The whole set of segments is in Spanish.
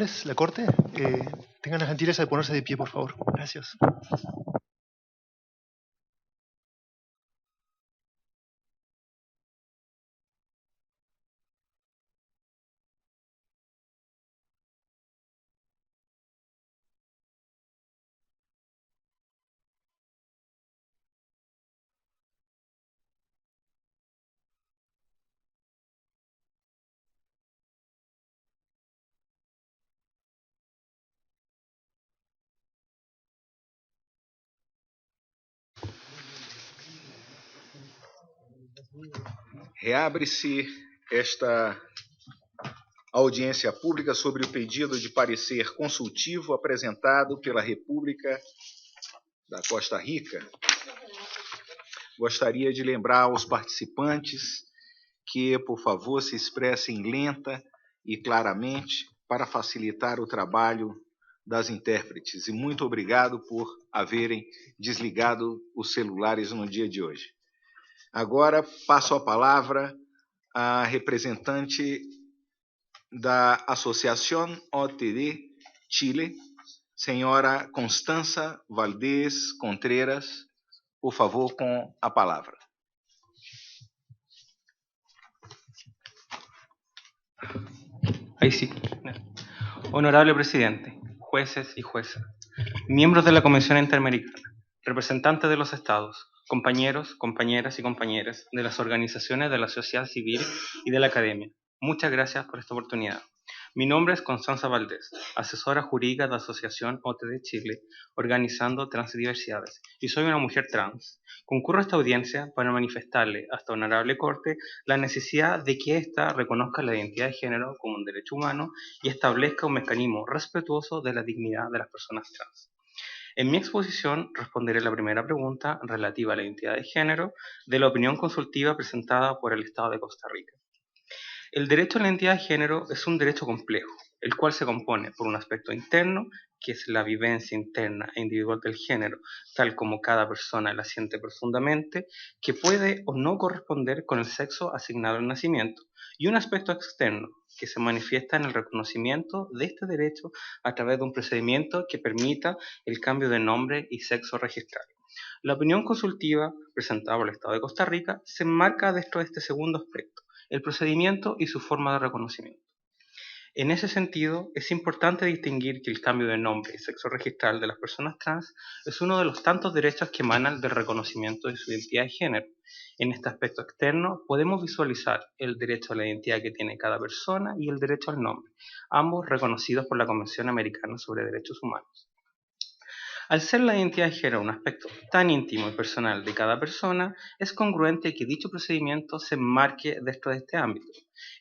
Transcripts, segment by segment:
honorables, la Corte, tengan la gentileza de ponerse de pie, por favor. Gracias. Reabre-se esta audiência pública sobre o pedido de parecer consultivo apresentado pela República da Costa Rica. Gostaria de lembrar aos participantes que, por favor, se expressem lenta e claramente para facilitar o trabalho das intérpretes. E muito obrigado por haverem desligado os celulares no dia de hoje. Agora passo a palavra à representante da Associación OTD Chile, senhora Constanza Valdez Contreras, por favor, com a palavra. Ahí sí. Honorable presidente, jueces y juezas, miembros de la Convención Interamericana, representantes de los estados, compañeros, compañeras y compañeras de las organizaciones de la sociedad civil y de la academia, muchas gracias por esta oportunidad. Mi nombre es Constanza Valdez, asesora jurídica de la Asociación OTD Chile, organizando Transdiversidades, y soy una mujer trans. Concurro a esta audiencia para manifestarle a esta honorable Corte la necesidad de que ésta reconozca la identidad de género como un derecho humano y establezca un mecanismo respetuoso de la dignidad de las personas trans. En mi exposición responderé la primera pregunta relativa a la identidad de género de la opinión consultiva presentada por el Estado de Costa Rica. El derecho a la identidad de género es un derecho complejo, el cual se compone por un aspecto interno, que es la vivencia interna e individual del género, tal como cada persona la siente profundamente, que puede o no corresponder con el sexo asignado al nacimiento, y un aspecto externo, que se manifiesta en el reconocimiento de este derecho a través de un procedimiento que permita el cambio de nombre y sexo registral. La opinión consultiva presentada por el Estado de Costa Rica se enmarca dentro de este segundo aspecto, el procedimiento y su forma de reconocimiento. En ese sentido, es importante distinguir que el cambio de nombre y sexo registral de las personas trans es uno de los tantos derechos que emanan del reconocimiento de su identidad de género. En este aspecto externo podemos visualizar el derecho a la identidad que tiene cada persona y el derecho al nombre, ambos reconocidos por la Convención Americana sobre Derechos Humanos. Al ser la identidad de género un aspecto tan íntimo y personal de cada persona, es congruente que dicho procedimiento se enmarque dentro de este ámbito.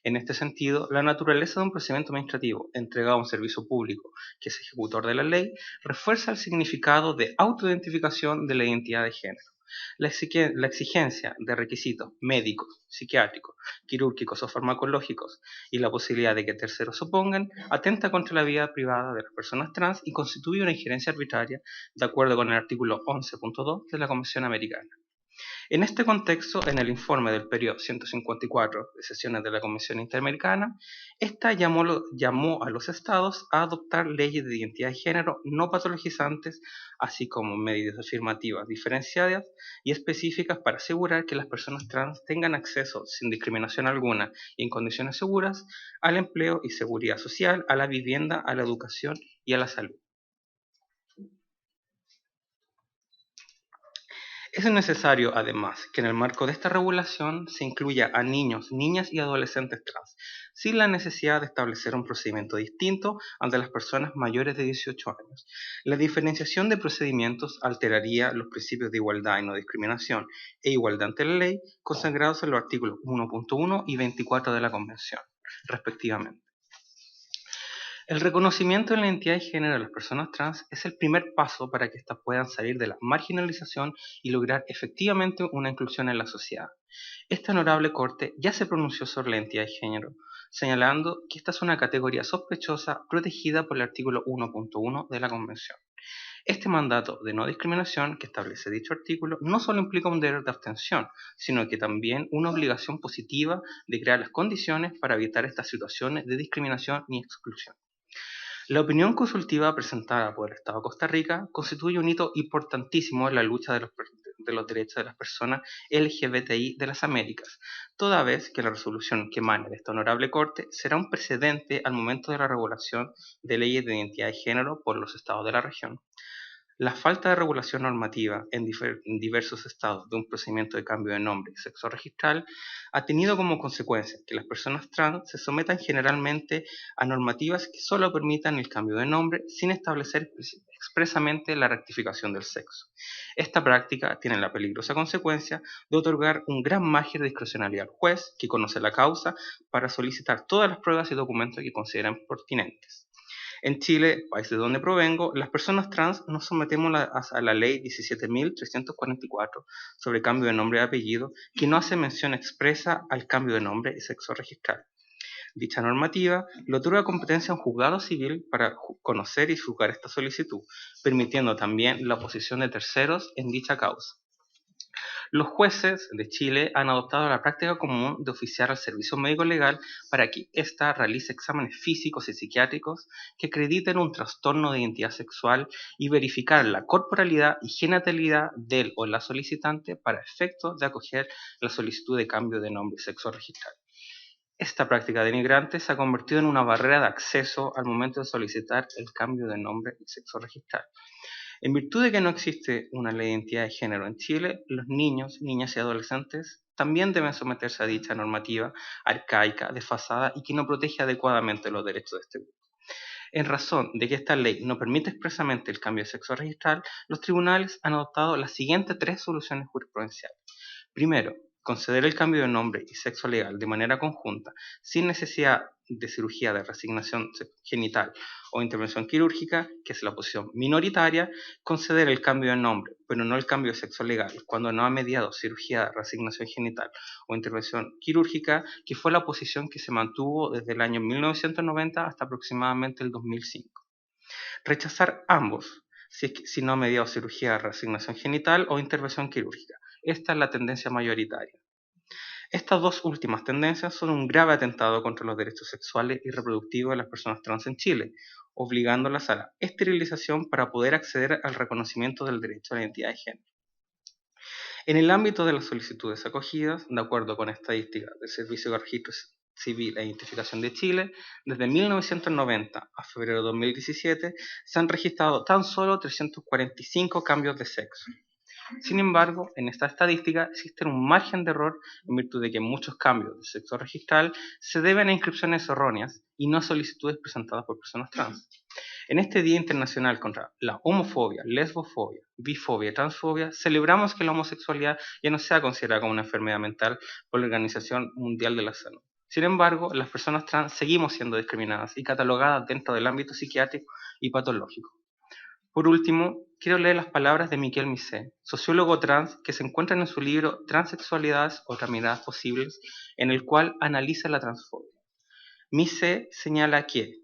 En este sentido, la naturaleza de un procedimiento administrativo entregado a un servicio público, que es ejecutor de la ley, refuerza el significado de autoidentificación de la identidad de género. La exigencia de requisitos médicos, psiquiátricos, quirúrgicos o farmacológicos y la posibilidad de que terceros se opongan atenta contra la vida privada de las personas trans y constituye una injerencia arbitraria de acuerdo con el artículo 11.2 de la Convención Americana. En este contexto, en el informe del periodo 154 de sesiones de la Convención Interamericana, esta llamó a los estados a adoptar leyes de identidad de género no patologizantes, así como medidas afirmativas diferenciadas y específicas para asegurar que las personas trans tengan acceso sin discriminación alguna y en condiciones seguras al empleo y seguridad social, a la vivienda, a la educación y a la salud. Es necesario, además, que en el marco de esta regulación se incluya a niños, niñas y adolescentes trans, sin la necesidad de establecer un procedimiento distinto al de las personas mayores de 18 años. La diferenciación de procedimientos alteraría los principios de igualdad y no discriminación e igualdad ante la ley consagrados en los artículos 1.1 y 24 de la Convención, respectivamente. El reconocimiento de la identidad de género de las personas trans es el primer paso para que éstas puedan salir de la marginalización y lograr efectivamente una inclusión en la sociedad. Esta honorable Corte ya se pronunció sobre la identidad de género, señalando que esta es una categoría sospechosa protegida por el artículo 1.1 de la Convención. Este mandato de no discriminación que establece dicho artículo no solo implica un deber de abstención, sino que también una obligación positiva de crear las condiciones para evitar estas situaciones de discriminación y exclusión. La opinión consultiva presentada por el Estado de Costa Rica constituye un hito importantísimo en la lucha de los derechos de las personas LGBTI de las Américas, toda vez que la resolución que emane de esta honorable Corte será un precedente al momento de la regulación de leyes de identidad de género por los estados de la región. La falta de regulación normativa en diversos estados de un procedimiento de cambio de nombre y sexo registral ha tenido como consecuencia que las personas trans se sometan generalmente a normativas que solo permitan el cambio de nombre sin establecer expresamente la rectificación del sexo. Esta práctica tiene la peligrosa consecuencia de otorgar un gran margen de discrecionalidad al juez que conoce la causa para solicitar todas las pruebas y documentos que consideren pertinentes. En Chile, país de donde provengo, las personas trans nos sometemos a la ley 17.344 sobre cambio de nombre y apellido, que no hace mención expresa al cambio de nombre y sexo registral. Dicha normativa le otorga competencia a un juzgado civil para conocer y juzgar esta solicitud, permitiendo también la oposición de terceros en dicha causa. Los jueces de Chile han adoptado la práctica común de oficiar al servicio médico legal para que ésta realice exámenes físicos y psiquiátricos que acrediten un trastorno de identidad sexual y verificar la corporalidad y genitalidad del o la solicitante para efectos de acoger la solicitud de cambio de nombre y sexo registral. Esta práctica denigrante se ha convertido en una barrera de acceso al momento de solicitar el cambio de nombre y sexo registral. En virtud de que no existe una ley de identidad de género en Chile, los niños, niñas y adolescentes también deben someterse a dicha normativa arcaica, desfasada y que no protege adecuadamente los derechos de este grupo. En razón de que esta ley no permite expresamente el cambio de sexo registral, los tribunales han adoptado las siguientes 3 soluciones jurisprudenciales. Primero, conceder el cambio de nombre y sexo legal de manera conjunta, sin necesidad de cirugía de reasignación genital o intervención quirúrgica, que es la posición minoritaria. Conceder el cambio de nombre, pero no el cambio de sexo legal, cuando no ha mediado cirugía de reasignación genital o intervención quirúrgica, que fue la posición que se mantuvo desde el año 1990 hasta aproximadamente el 2005. Rechazar ambos, si no ha mediado cirugía de reasignación genital o intervención quirúrgica. Esta es la tendencia mayoritaria. Estas 2 últimas tendencias son un grave atentado contra los derechos sexuales y reproductivos de las personas trans en Chile, obligándolas a la esterilización para poder acceder al reconocimiento del derecho a la identidad de género. En el ámbito de las solicitudes acogidas, de acuerdo con estadísticas del Servicio de Registro Civil e Identificación de Chile, desde 1990 a febrero de 2017 se han registrado tan solo 345 cambios de sexo. Sin embargo, en esta estadística existe un margen de error en virtud de que muchos cambios de sexo registral se deben a inscripciones erróneas y no a solicitudes presentadas por personas trans. En este Día Internacional contra la homofobia, lesbofobia, bifobia y transfobia, celebramos que la homosexualidad ya no sea considerada como una enfermedad mental por la Organización Mundial de la Salud. Sin embargo, las personas trans seguimos siendo discriminadas y catalogadas dentro del ámbito psiquiátrico y patológico. Por último, quiero leer las palabras de Miquel Missé, sociólogo trans, que se encuentran en su libro Transexualidades, otras miradas posibles, en el cual analiza la transfobia. Missé señala que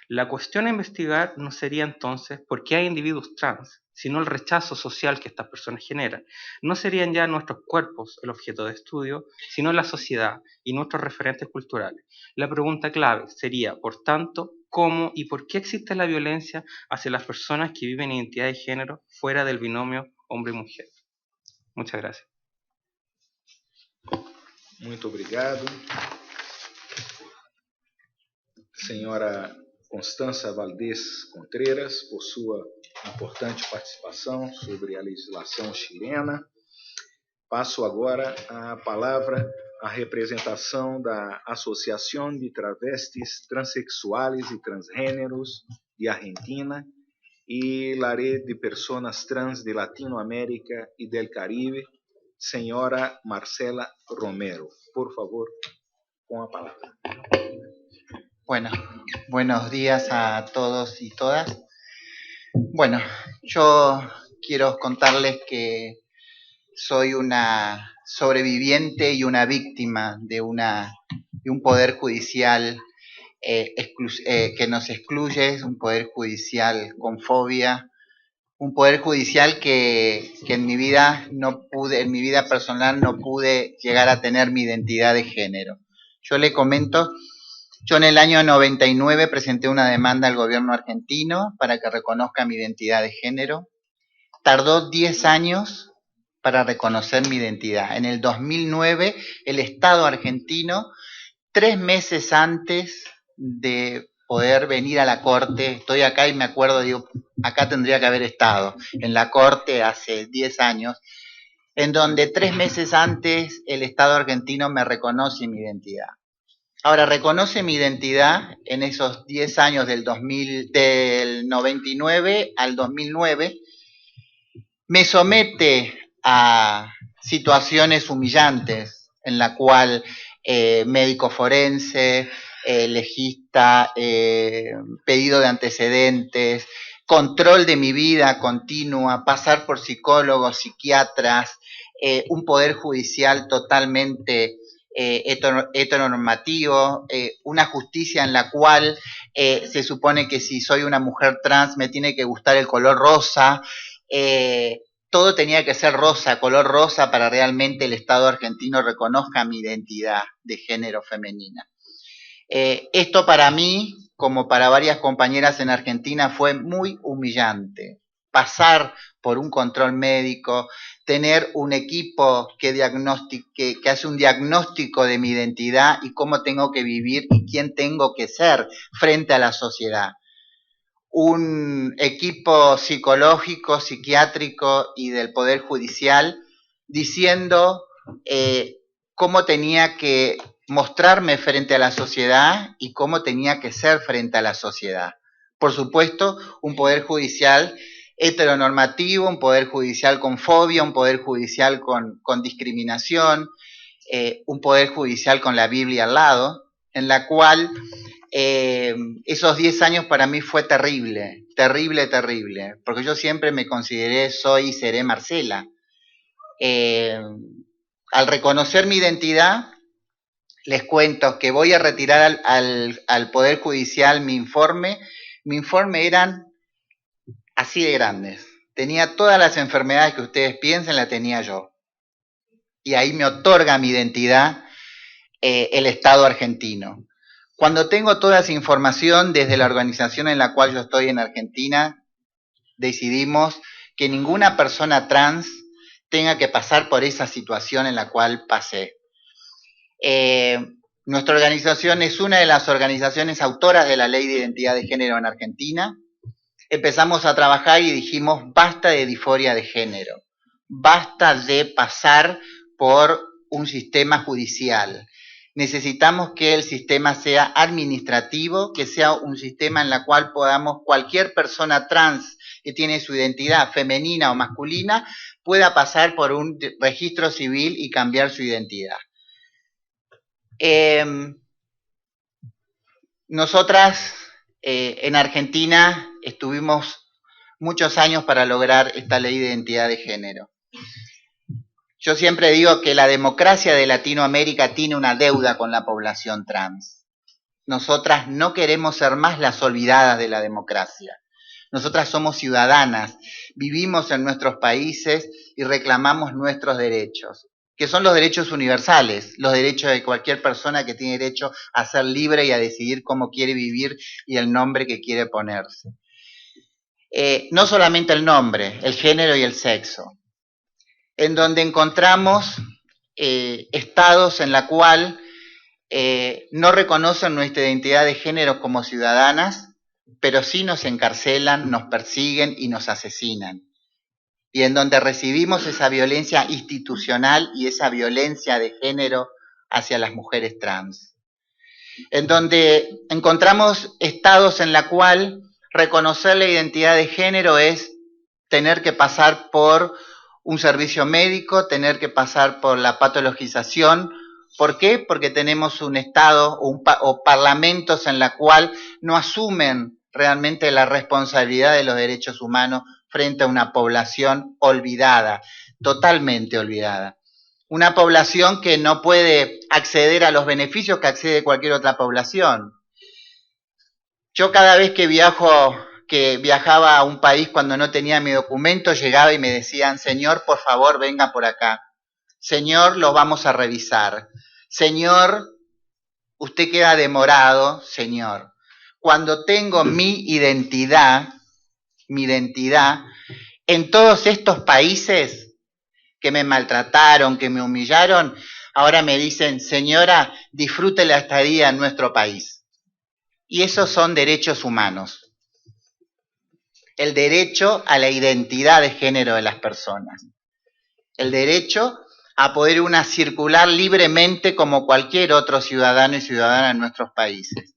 la cuestión a investigar no sería entonces por qué hay individuos trans, sino el rechazo social que estas personas generan. No serían ya nuestros cuerpos el objeto de estudio, sino la sociedad y nuestros referentes culturales. La pregunta clave sería, por tanto, cómo y por qué existe la violencia hacia las personas que viven identidad de género fuera del binomio hombre y mujer. Muchas gracias. Muito obrigado. Senhora Constança Valdez Contreras, por sua importante participação sobre a legislação chilena. Passo agora a palavra à representação da Associação de Travestis Transsexuales e Transgêneros de Argentina e la Red de Personas Trans de Latinoamérica e del Caribe, senhora Marcela Romero. Por favor, com a palavra. Bueno, buenos días a todos y todas. Bueno, yo quiero contarles que soy una sobreviviente y una víctima de un poder judicial que nos excluye, un poder judicial con fobia, un poder judicial que en mi vida en mi vida personal no pude llegar a tener mi identidad de género. Yo le comento Yo en el año 99 presenté una demanda al gobierno argentino para que reconozca mi identidad de género. Tardó 10 años para reconocer mi identidad. En el 2009, el Estado argentino, 3 meses antes de poder venir a la Corte, estoy acá y me acuerdo, digo, acá tendría que haber estado, en la Corte hace 10 años, en donde 3 meses antes el Estado argentino me reconoce mi identidad. Ahora, reconoce mi identidad en esos 10 años del 99 al 2009, me somete a situaciones humillantes en la cual médico forense, legista, pedido de antecedentes, control de mi vida continua, pasar por psicólogos, psiquiatras, un poder judicial totalmente heteronormativo, una justicia en la cual se supone que si soy una mujer trans me tiene que gustar el color rosa, todo tenía que ser rosa, color rosa, para realmente el Estado argentino reconozca mi identidad de género femenina. Esto para mí, como para varias compañeras en Argentina, fue muy humillante. Pasar por un control médico, tener un equipo que hace un diagnóstico de mi identidad y cómo tengo que vivir y quién tengo que ser frente a la sociedad. Un equipo psicológico, psiquiátrico y del Poder Judicial diciendo cómo tenía que mostrarme frente a la sociedad y cómo tenía que ser frente a la sociedad. Por supuesto, un Poder Judicial heteronormativo, un Poder Judicial con fobia, un Poder Judicial con discriminación, un Poder Judicial con la Biblia al lado, en la cual esos 10 años para mí fue terrible, terrible, terrible, porque yo siempre me consideré, soy y seré Marcela. Al reconocer mi identidad, les cuento que voy a retirar al Poder Judicial mi informe eran así de grandes, tenía todas las enfermedades que ustedes piensen, la tenía yo, y ahí me otorga mi identidad el Estado argentino. Cuando tengo toda esa información, desde la organización en la cual yo estoy en Argentina, decidimos que ninguna persona trans tenga que pasar por esa situación en la cual pasé. Nuestra organización es una de las organizaciones autoras de la Ley de Identidad de Género en Argentina. Empezamos a trabajar y dijimos, basta de disforia de género, basta de pasar por un sistema judicial. Necesitamos que el sistema sea administrativo, que sea un sistema en el cual podamos, cualquier persona trans que tiene su identidad femenina o masculina, pueda pasar por un registro civil y cambiar su identidad. Nosotras en Argentina estuvimos muchos años para lograr esta ley de identidad de género. Yo siempre digo que la democracia de Latinoamérica tiene una deuda con la población trans. Nosotras no queremos ser más las olvidadas de la democracia. Nosotras somos ciudadanas, vivimos en nuestros países y reclamamos nuestros derechos, que son los derechos universales, los derechos de cualquier persona que tiene derecho a ser libre y a decidir cómo quiere vivir y el nombre que quiere ponerse. No solamente el nombre, el género y el sexo, en donde encontramos estados en la cual no reconocen nuestra identidad de género como ciudadanas, pero sí nos encarcelan, nos persiguen y nos asesinan. Y en donde recibimos esa violencia institucional y esa violencia de género hacia las mujeres trans. En donde encontramos estados en la cual reconocer la identidad de género es tener que pasar por un servicio médico, tener que pasar por la patologización. ¿Por qué? Porque tenemos un estado o parlamentos en la cual no asumen realmente la responsabilidad de los derechos humanos frente a una población olvidada, totalmente olvidada. Una población que no puede acceder a los beneficios que accede cualquier otra población. Yo cada vez que viajaba a un país cuando no tenía mi documento, llegaba y me decían, señor, por favor, venga por acá. Señor, lo vamos a revisar. Señor, usted queda demorado, señor. Cuando tengo mi identidad, en todos estos países que me maltrataron, que me humillaron, ahora me dicen, señora, disfrute la estadía en nuestro país. Y esos son derechos humanos. El derecho a la identidad de género de las personas. El derecho a poder circular libremente como cualquier otro ciudadano y ciudadana en nuestros países.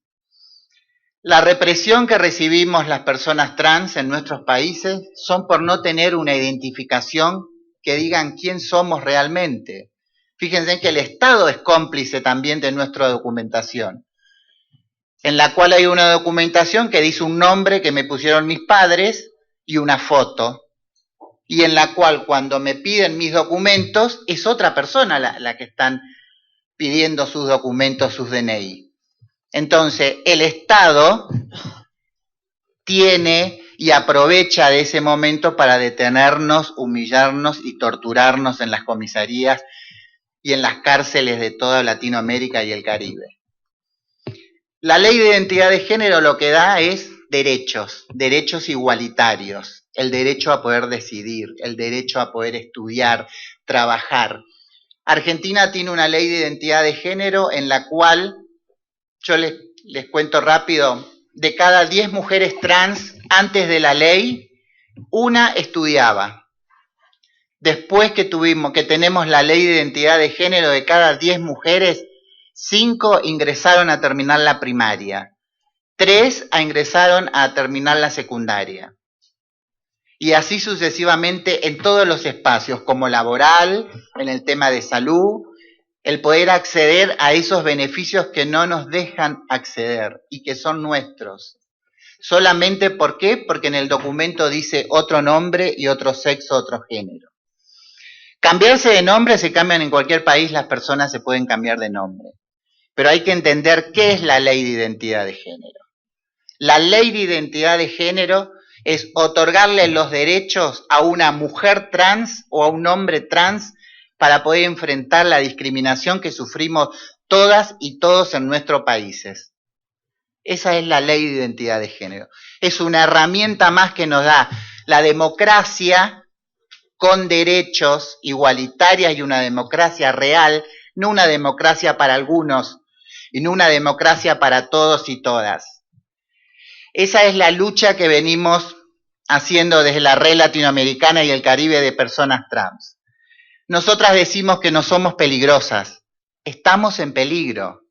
La represión que recibimos las personas trans en nuestros países son por no tener una identificación que digan quién somos realmente. Fíjense que el Estado es cómplice también de nuestra documentación, en la cual hay una documentación que dice un nombre que me pusieron mis padres y una foto, y en la cual cuando me piden mis documentos es otra persona la que están pidiendo sus documentos, sus DNI. Entonces, el Estado tiene y aprovecha de ese momento para detenernos, humillarnos y torturarnos en las comisarías y en las cárceles de toda Latinoamérica y el Caribe. La ley de identidad de género lo que da es derechos igualitarios, el derecho a poder decidir, el derecho a poder estudiar, trabajar. Argentina tiene una ley de identidad de género en la cual, yo les cuento rápido, de cada 10 mujeres trans antes de la ley, una estudiaba. Después que tenemos la ley de identidad de género, de cada 10 mujeres, 5 ingresaron a terminar la primaria, 3 ingresaron a terminar la secundaria. Y así sucesivamente en todos los espacios, como laboral, en el tema de salud, el poder acceder a esos beneficios que no nos dejan acceder y que son nuestros. Solamente, ¿por qué? Porque en el documento dice otro nombre y otro sexo, otro género. Cambiarse de nombre se cambian en cualquier país, las personas se pueden cambiar de nombre. Pero hay que entender qué es la ley de identidad de género. La ley de identidad de género es otorgarle los derechos a una mujer trans o a un hombre trans para poder enfrentar la discriminación que sufrimos todas y todos en nuestros países. Esa es la ley de identidad de género. Es una herramienta más que nos da la democracia con derechos igualitarias y una democracia real, no una democracia para algunos y no una democracia para todos y todas. Esa es la lucha que venimos haciendo desde la Red Latinoamericana y el Caribe de Personas Trans. Nosotras decimos que no somos peligrosas, estamos en peligro.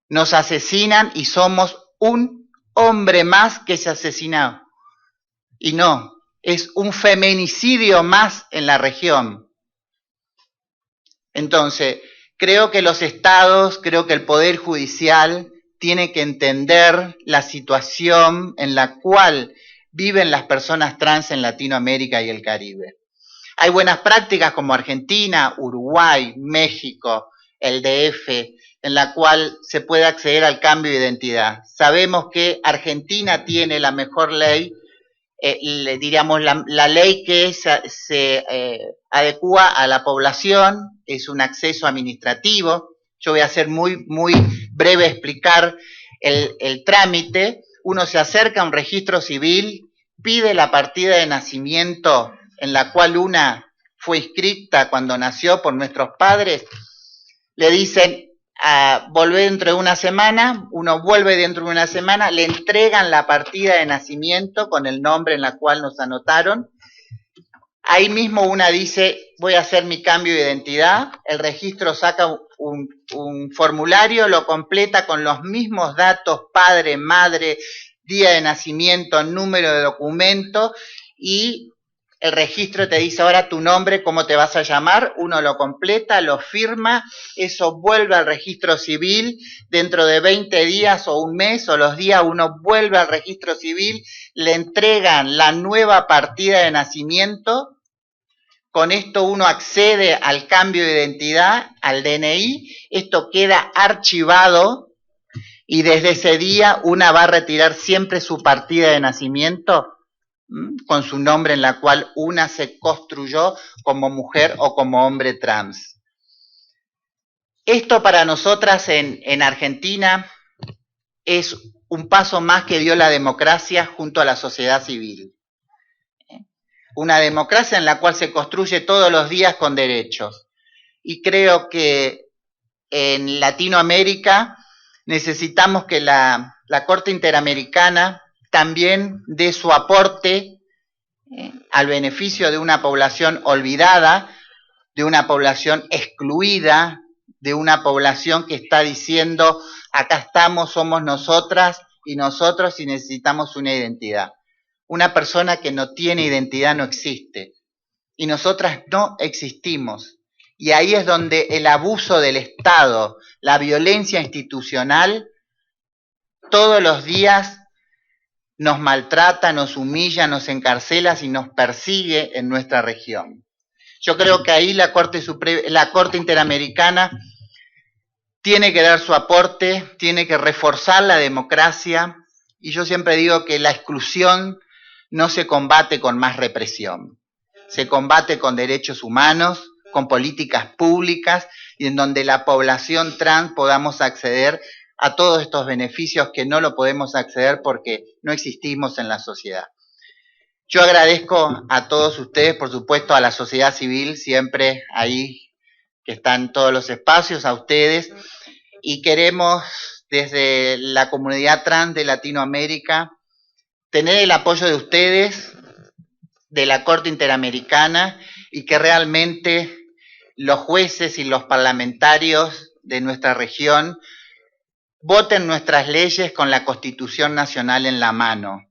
Nos asesinan y somos un hombre más que se asesinó. Y no, es un feminicidio más en la región. Entonces, creo que los estados, creo que el Poder Judicial tiene que entender la situación en la cual viven las personas trans en Latinoamérica y el Caribe. Hay buenas prácticas como Argentina, Uruguay, México, el DF, en la cual se puede acceder al cambio de identidad. Sabemos que Argentina tiene la mejor ley, diríamos la ley que se adecua a la población, es un acceso administrativo. Yo voy a hacer muy breve explicar el trámite. Uno se acerca a un registro civil, pide la partida de nacimiento en la cual una fue inscrita cuando nació por nuestros padres. Le dicen, volvé dentro de una semana, uno vuelve dentro de una semana, le entregan la partida de nacimiento con el nombre en la cual nos anotaron. Ahí mismo una dice, voy a hacer mi cambio de identidad, el registro saca un formulario, lo completa con los mismos datos, padre, madre, día de nacimiento, número de documento, y el registro te dice ahora tu nombre, cómo te vas a llamar, uno lo completa, lo firma, eso vuelve al registro civil, dentro de 20 días o un mes o los días uno vuelve al registro civil, le entregan la nueva partida de nacimiento. Con esto uno accede al cambio de identidad, al DNI, esto queda archivado y desde ese día una va a retirar siempre su partida de nacimiento con su nombre en la cual una se construyó como mujer o como hombre trans. Esto para nosotras en Argentina es un paso más que dio la democracia junto a la sociedad civil. Una democracia en la cual se construye todos los días con derechos. Y creo que en Latinoamérica necesitamos que la Corte Interamericana también dé su aporte al beneficio de una población olvidada, de una población excluida, de una población que está diciendo, acá estamos, somos nosotras y nosotros y necesitamos una identidad. Una persona que no tiene identidad no existe. Y nosotras no existimos. Y ahí es donde el abuso del Estado, la violencia institucional, todos los días nos maltrata, nos humilla, nos encarcela y nos persigue en nuestra región. Yo creo que ahí la Corte Interamericana tiene que dar su aporte, tiene que reforzar la democracia, y yo siempre digo que la exclusión no se combate con más represión, se combate con derechos humanos, con políticas públicas, y en donde la población trans podamos acceder a todos estos beneficios que no lo podemos acceder porque no existimos en la sociedad. Yo agradezco a todos ustedes, por supuesto a la sociedad civil, siempre ahí que están todos los espacios, a ustedes, y queremos desde la comunidad trans de Latinoamérica tener el apoyo de ustedes, de la Corte Interamericana, y que realmente los jueces y los parlamentarios de nuestra región voten nuestras leyes con la Constitución Nacional en la mano.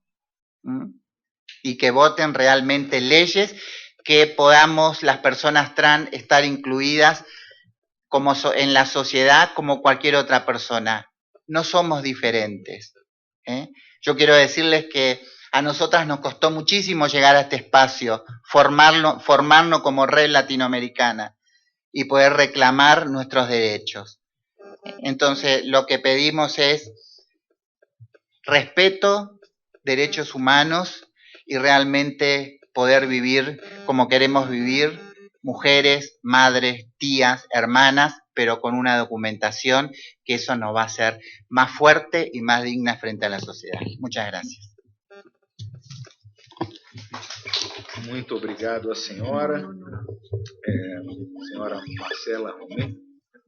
Y que voten realmente leyes que podamos las personas trans estar incluidas como en la sociedad como cualquier otra persona. No somos diferentes. Yo quiero decirles que a nosotras nos costó muchísimo llegar a este espacio, formarnos como red latinoamericana y poder reclamar nuestros derechos. Entonces, lo que pedimos es respeto, derechos humanos y realmente poder vivir como queremos vivir, mujeres, madres, tías, hermanas, pero con una documentación que eso nos va a hacer más fuerte y más digna frente a la sociedad. Muchas gracias. Muito obrigado à senhora, senhora Marcela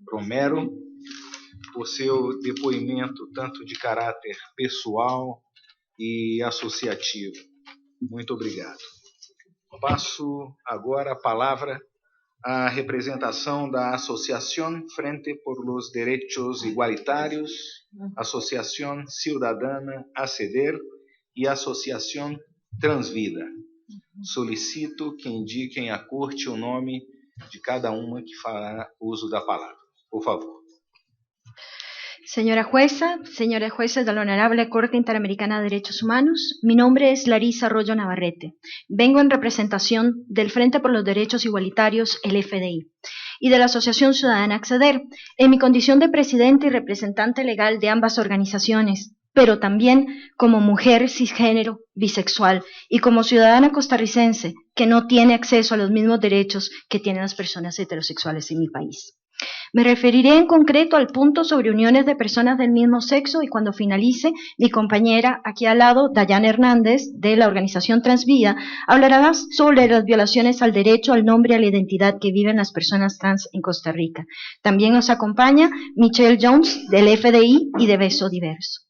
Romero, por seu depoimento tanto de caráter pessoal e associativo. Muito obrigado. Passo agora a palavra à representação da Associação Frente por los Derechos Igualitários, Associação Ciudadana Acceder e Associação Transvida. Solicito que indiquem à corte o nome de cada uma que fará uso da palavra. Por favor. Señora jueza, señores jueces de la Honorable Corte Interamericana de Derechos Humanos, mi nombre es Larisa Arroyo Navarrete. Vengo en representación del Frente por los Derechos Igualitarios, el FDI, y de la Asociación Ciudadana Acceder, en mi condición de presidente y representante legal de ambas organizaciones, pero también como mujer cisgénero, bisexual y como ciudadana costarricense que no tiene acceso a los mismos derechos que tienen las personas heterosexuales en mi país. Me referiré en concreto al punto sobre uniones de personas del mismo sexo y cuando finalice, mi compañera aquí al lado, Dayana Hernández, de la organización Transvida, hablará sobre las violaciones al derecho, al nombre y a la identidad que viven las personas trans en Costa Rica. También nos acompaña Michelle Jones, del FDI y de Beso Diverso.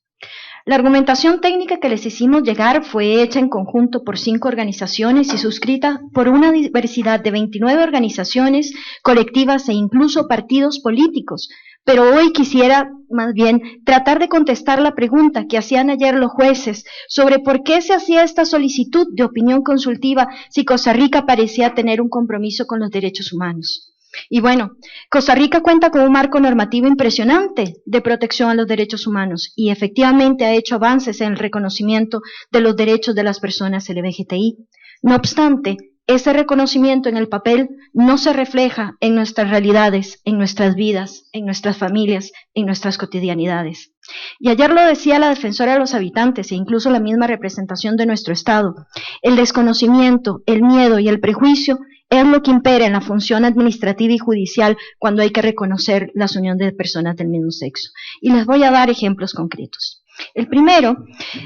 La argumentación técnica que les hicimos llegar fue hecha en conjunto por 5 organizaciones y suscrita por una diversidad de 29 organizaciones, colectivas e incluso partidos políticos. Pero hoy quisiera, más bien, tratar de contestar la pregunta que hacían ayer los jueces sobre por qué se hacía esta solicitud de opinión consultiva si Costa Rica parecía tener un compromiso con los derechos humanos. Y bueno, Costa Rica cuenta con un marco normativo impresionante de protección a los derechos humanos y efectivamente ha hecho avances en el reconocimiento de los derechos de las personas LGBTI. No obstante, ese reconocimiento en el papel no se refleja en nuestras realidades, en nuestras vidas, en nuestras familias, en nuestras cotidianidades. Y ayer lo decía la defensora de los habitantes e incluso la misma representación de nuestro Estado. El desconocimiento, el miedo y el prejuicio es lo que impera en la función administrativa y judicial cuando hay que reconocer las uniones de personas del mismo sexo. Y les voy a dar ejemplos concretos. El primero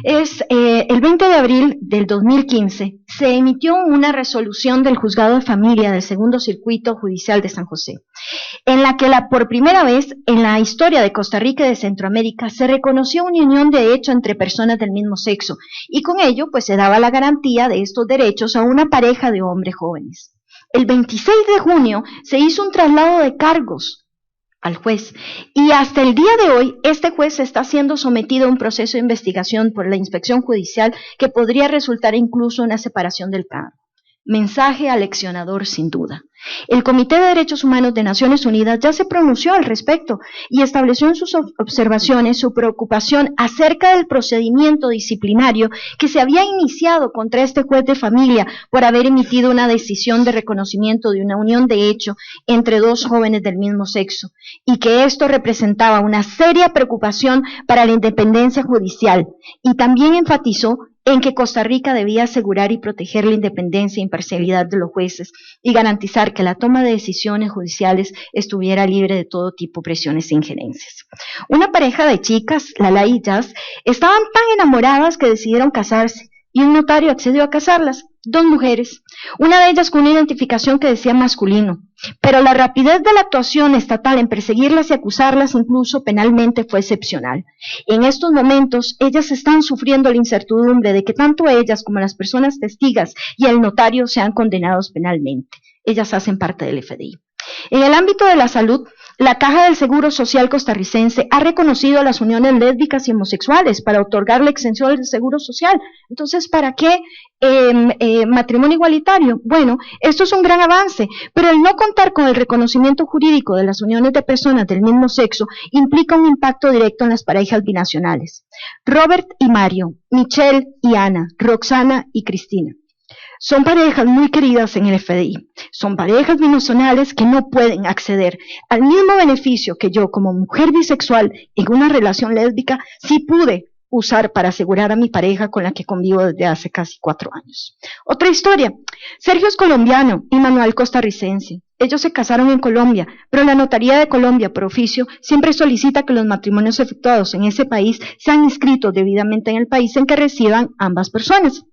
es el 20 de abril del 2015 se emitió una resolución del Juzgado de Familia del Segundo Circuito Judicial de San José, en la que por primera vez en la historia de Costa Rica y de Centroamérica se reconoció una unión de hecho entre personas del mismo sexo, y con ello pues se daba la garantía de estos derechos a una pareja de hombres jóvenes. El 26 de junio se hizo un traslado de cargos al juez, y hasta el día de hoy este juez está siendo sometido a un proceso de investigación por la inspección judicial que podría resultar incluso en una separación del cargo. Mensaje aleccionador sin duda. El Comité de Derechos Humanos de Naciones Unidas ya se pronunció al respecto y estableció en sus observaciones su preocupación acerca del procedimiento disciplinario que se había iniciado contra este juez de familia por haber emitido una decisión de reconocimiento de una unión de hecho entre dos jóvenes del mismo sexo, y que esto representaba una seria preocupación para la independencia judicial, y también enfatizó en que Costa Rica debía asegurar y proteger la independencia e imparcialidad de los jueces y garantizar que la toma de decisiones judiciales estuviera libre de todo tipo de presiones e injerencias. Una pareja de chicas, Lala y Jazz, estaban tan enamoradas que decidieron casarse y un notario accedió a casarlas, dos mujeres, una de ellas con una identificación que decía masculino, pero la rapidez de la actuación estatal en perseguirlas y acusarlas incluso penalmente fue excepcional. En estos momentos ellas están sufriendo la incertidumbre de que tanto ellas como las personas testigas y el notario sean condenados penalmente. Ellas hacen parte del FDI. En el ámbito de la salud, la Caja del Seguro Social costarricense ha reconocido las uniones lésbicas y homosexuales para otorgar la exención del seguro social. Entonces, ¿para qué matrimonio igualitario? Bueno, esto es un gran avance, pero el no contar con el reconocimiento jurídico de las uniones de personas del mismo sexo implica un impacto directo en las parejas binacionales. Robert y Mario, Michelle y Ana, Roxana y Cristina. Son parejas muy queridas en el FDI, son parejas binacionales que no pueden acceder al mismo beneficio que yo como mujer bisexual en una relación lésbica sí pude usar para asegurar a mi pareja con la que convivo desde hace casi 4 años. Otra historia, Sergio es colombiano y Manuel costarricense. Ellos se casaron en Colombia, pero la Notaría de Colombia, por oficio, siempre solicita que los matrimonios efectuados en ese país sean inscritos debidamente en el país en que residan ambas personas.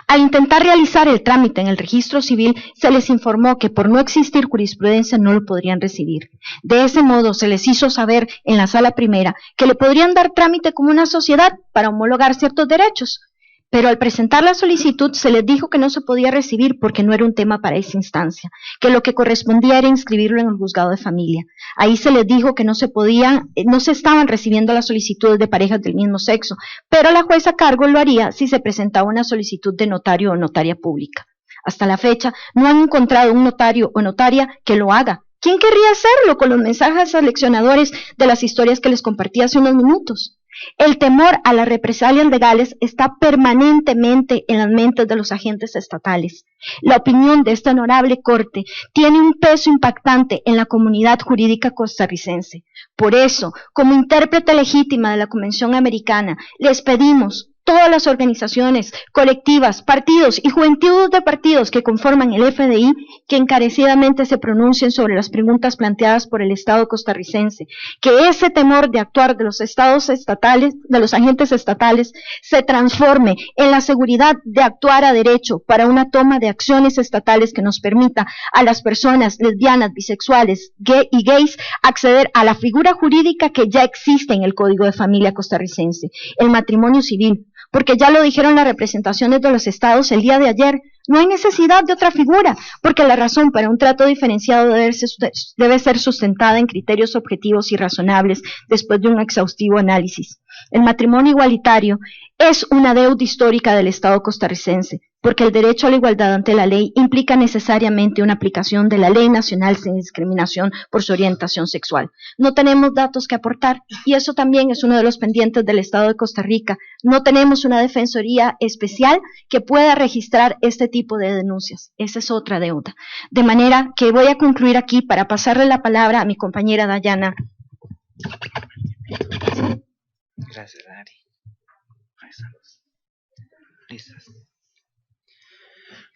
Al intentar realizar el trámite en el registro civil, se les informó que por no existir jurisprudencia no lo podrían recibir. De ese modo, se les hizo saber en la sala primera que le podrían dar trámite como una sociedad para homologar ciertos derechos. Pero al presentar la solicitud se les dijo que no se podía recibir porque no era un tema para esa instancia, que lo que correspondía era inscribirlo en el juzgado de familia. Ahí se les dijo que no se estaban recibiendo las solicitudes de parejas del mismo sexo, pero la jueza a cargo lo haría si se presentaba una solicitud de notario o notaria pública. Hasta la fecha no han encontrado un notario o notaria que lo haga. ¿Quién querría hacerlo con los mensajes aleccionadores de las historias que les compartí hace unos minutos? El temor a las represalias legales está permanentemente en las mentes de los agentes estatales. La opinión de esta honorable Corte tiene un peso impactante en la comunidad jurídica costarricense. Por eso, como intérprete legítima de la Convención Americana, les pedimos todas las organizaciones, colectivas, partidos y juventudes de partidos que conforman el FDI que encarecidamente se pronuncien sobre las preguntas planteadas por el Estado costarricense, que ese temor de actuar de los estados estatales, de los agentes estatales, se transforme en la seguridad de actuar a derecho para una toma de acciones estatales que nos permita a las personas lesbianas, bisexuales y gays acceder a la figura jurídica que ya existe en el Código de Familia costarricense, el matrimonio civil. Porque ya lo dijeron las representaciones de los estados el día de ayer, no hay necesidad de otra figura, porque la razón para un trato diferenciado debe ser sustentada en criterios objetivos y razonables después de un exhaustivo análisis. El matrimonio igualitario es una deuda histórica del Estado costarricense, porque el derecho a la igualdad ante la ley implica necesariamente una aplicación de la Ley Nacional sin discriminación por su orientación sexual. No tenemos datos que aportar, y eso también es uno de los pendientes del Estado de Costa Rica. No tenemos una defensoría especial que pueda registrar este tipo de denuncias. Esa es otra deuda. De manera que voy a concluir aquí para pasarle la palabra a mi compañera Dayana. Gracias, Dari.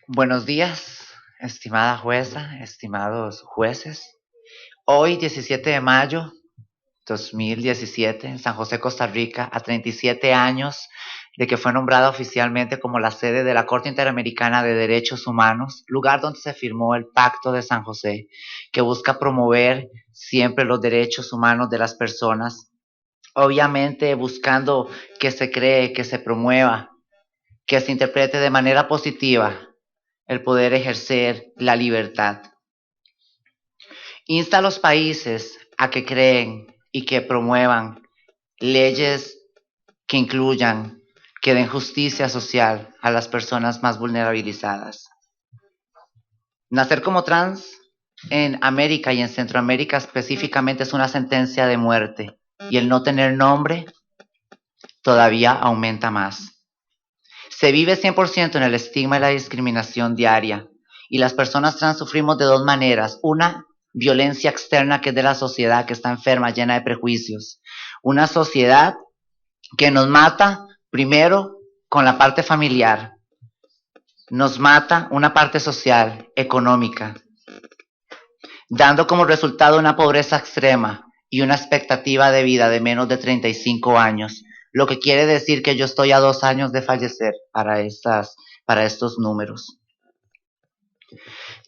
Buenos días, estimada jueza, estimados jueces, hoy 17 de mayo 2017, en San José, Costa Rica, a 37 años de que fue nombrada oficialmente como la sede de la Corte Interamericana de Derechos Humanos, lugar donde se firmó el Pacto de San José, que busca promover siempre los derechos humanos de las personas, obviamente buscando que se cree, que se promueva, que se interprete de manera positiva el poder ejercer la libertad. Insta a los países a que creen y que promuevan leyes que incluyan, que den justicia social a las personas más vulnerabilizadas. Nacer como trans en América y en Centroamérica específicamente es una sentencia de muerte, y el no tener nombre todavía aumenta más. Se vive 100% en el estigma y la discriminación diaria, y las personas trans sufrimos de dos maneras. Una, violencia externa, que es de la sociedad, que está enferma, llena de prejuicios. Una sociedad que nos mata primero con la parte familiar, nos mata una parte social, económica, dando como resultado una pobreza extrema y una expectativa de vida de menos de 35 años, lo que quiere decir que yo estoy a 2 años de fallecer para estos números.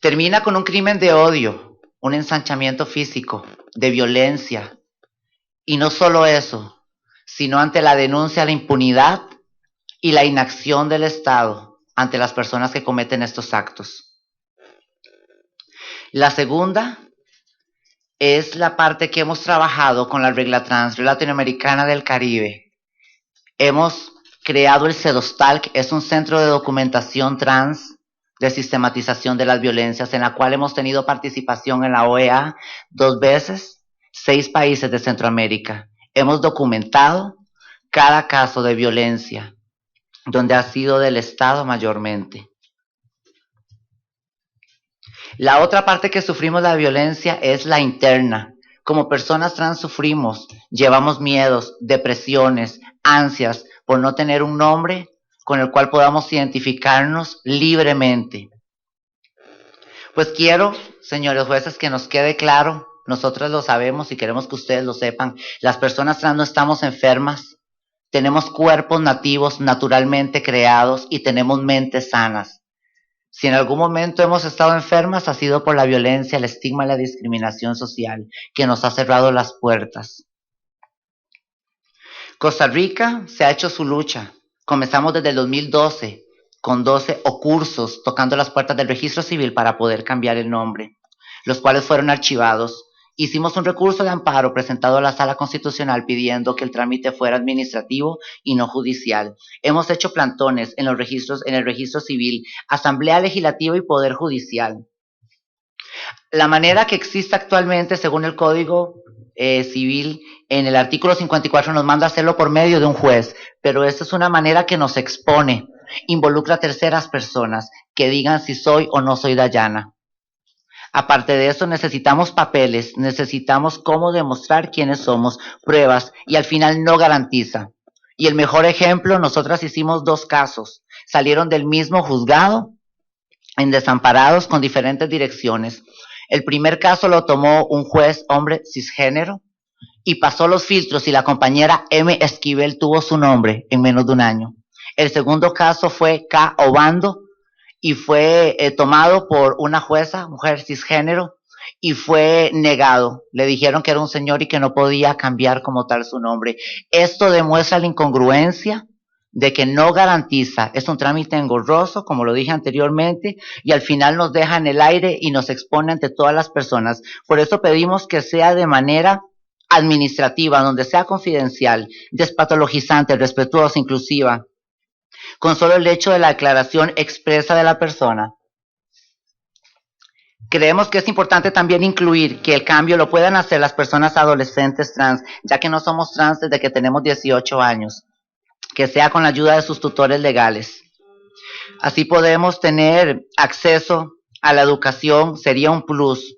Termina con un crimen de odio, un ensanchamiento físico, de violencia, y no solo eso, sino ante la denuncia, la impunidad y la inacción del Estado ante las personas que cometen estos actos. La segunda es la parte que hemos trabajado con la regla trans, regla latinoamericana del Caribe. Hemos creado el CEDOSTAL, que es un centro de documentación trans de sistematización de las violencias, en la cual hemos tenido participación en la OEA 2 veces, 6 países de Centroamérica. Hemos documentado cada caso de violencia, donde ha sido del Estado mayormente. La otra parte que sufrimos la violencia es la interna. Como personas trans sufrimos, llevamos miedos, depresiones, ansias por no tener un nombre con el cual podamos identificarnos libremente. Pues quiero, señores jueces, que nos quede claro, nosotros lo sabemos y queremos que ustedes lo sepan, las personas trans no estamos enfermas, tenemos cuerpos nativos naturalmente creados y tenemos mentes sanas. Si en algún momento hemos estado enfermas, ha sido por la violencia, el estigma y la discriminación social que nos ha cerrado las puertas. Costa Rica se ha hecho su lucha. Comenzamos desde el 2012 con 12 cursos tocando las puertas del registro civil para poder cambiar el nombre, los cuales fueron archivados. Hicimos un recurso de amparo presentado a la Sala Constitucional pidiendo que el trámite fuera administrativo y no judicial. Hemos hecho plantones en el registro civil, Asamblea Legislativa y Poder Judicial. La manera que existe actualmente, según el Código Civil, en el artículo 54 nos manda a hacerlo por medio de un juez, pero esa es una manera que nos expone, involucra a terceras personas que digan si soy o no soy Dayana. Aparte de eso, necesitamos papeles, necesitamos cómo demostrar quiénes somos, pruebas, y al final no garantiza. Y el mejor ejemplo, nosotras hicimos 2 casos, salieron del mismo juzgado, en desamparados con diferentes direcciones. El primer caso lo tomó un juez hombre cisgénero y pasó los filtros y la compañera M. Esquivel tuvo su nombre en menos de 1 año. El segundo caso fue K. Obando, y fue tomado por una jueza, mujer cisgénero, y fue negado. Le dijeron que era un señor y que no podía cambiar como tal su nombre. Esto demuestra la incongruencia de que no garantiza, es un trámite engorroso, como lo dije anteriormente, y al final nos deja en el aire y nos expone ante todas las personas. Por eso pedimos que sea de manera administrativa, donde sea confidencial, despatologizante, respetuosa, inclusiva, con solo el hecho de la declaración expresa de la persona. Creemos que es importante también incluir que el cambio lo puedan hacer las personas adolescentes trans, ya que no somos trans desde que tenemos 18 años, que sea con la ayuda de sus tutores legales. Así podemos tener acceso a la educación, sería un plus.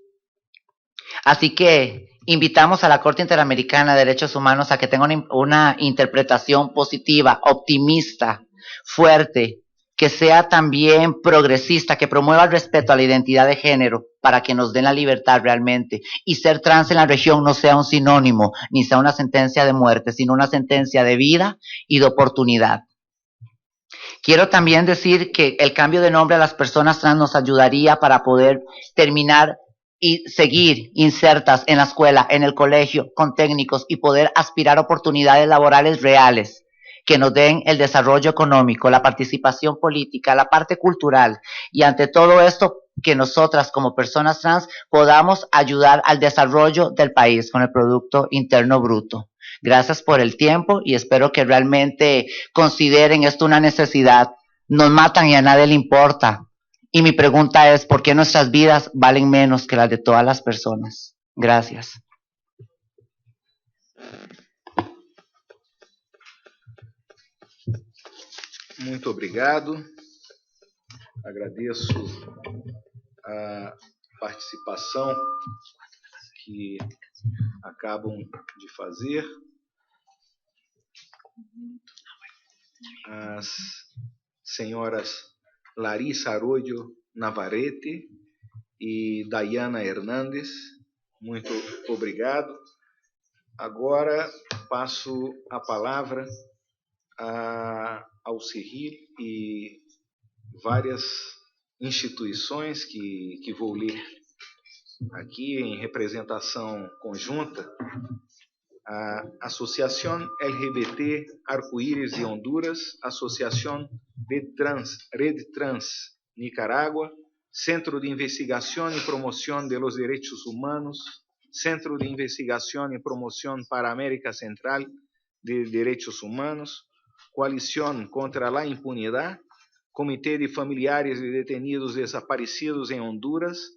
Así que invitamos a la Corte Interamericana de Derechos Humanos a que tenga una interpretación positiva, optimista, fuerte, que sea también progresista, que promueva el respeto a la identidad de género para que nos den la libertad realmente. Y ser trans en la región no sea un sinónimo, ni sea una sentencia de muerte, sino una sentencia de vida y de oportunidad. Quiero también decir que el cambio de nombre a las personas trans nos ayudaría para poder terminar y seguir insertas en la escuela, en el colegio, con técnicos y poder aspirar a oportunidades laborales reales que nos den el desarrollo económico, la participación política, la parte cultural y ante todo esto que nosotras como personas trans podamos ayudar al desarrollo del país con el Producto Interno Bruto. Gracias por el tiempo y espero que realmente consideren esto una necesidad. Nos matan y a nadie le importa. Y mi pregunta es, ¿por qué nuestras vidas valen menos que las de todas las personas? Gracias. Muito obrigado. Agradeço a participação que acabam de fazer. As senhoras Larissa Arroyo Navarrete e Dayana Hernandes, muito obrigado. Agora passo a palavra ao CIRRIL e várias instituições que vou ler aqui em representação conjunta. A Associación LGBT Arcoíris de Honduras, Asociación Red Trans Nicaragua, Centro de Investigación y Promoción de los Derechos Humanos, Centro de Investigación y Promoción para América Central de Derechos Humanos, Coalición contra la Impunidad, Comité de Familiares de Detenidos Desaparecidos en Honduras,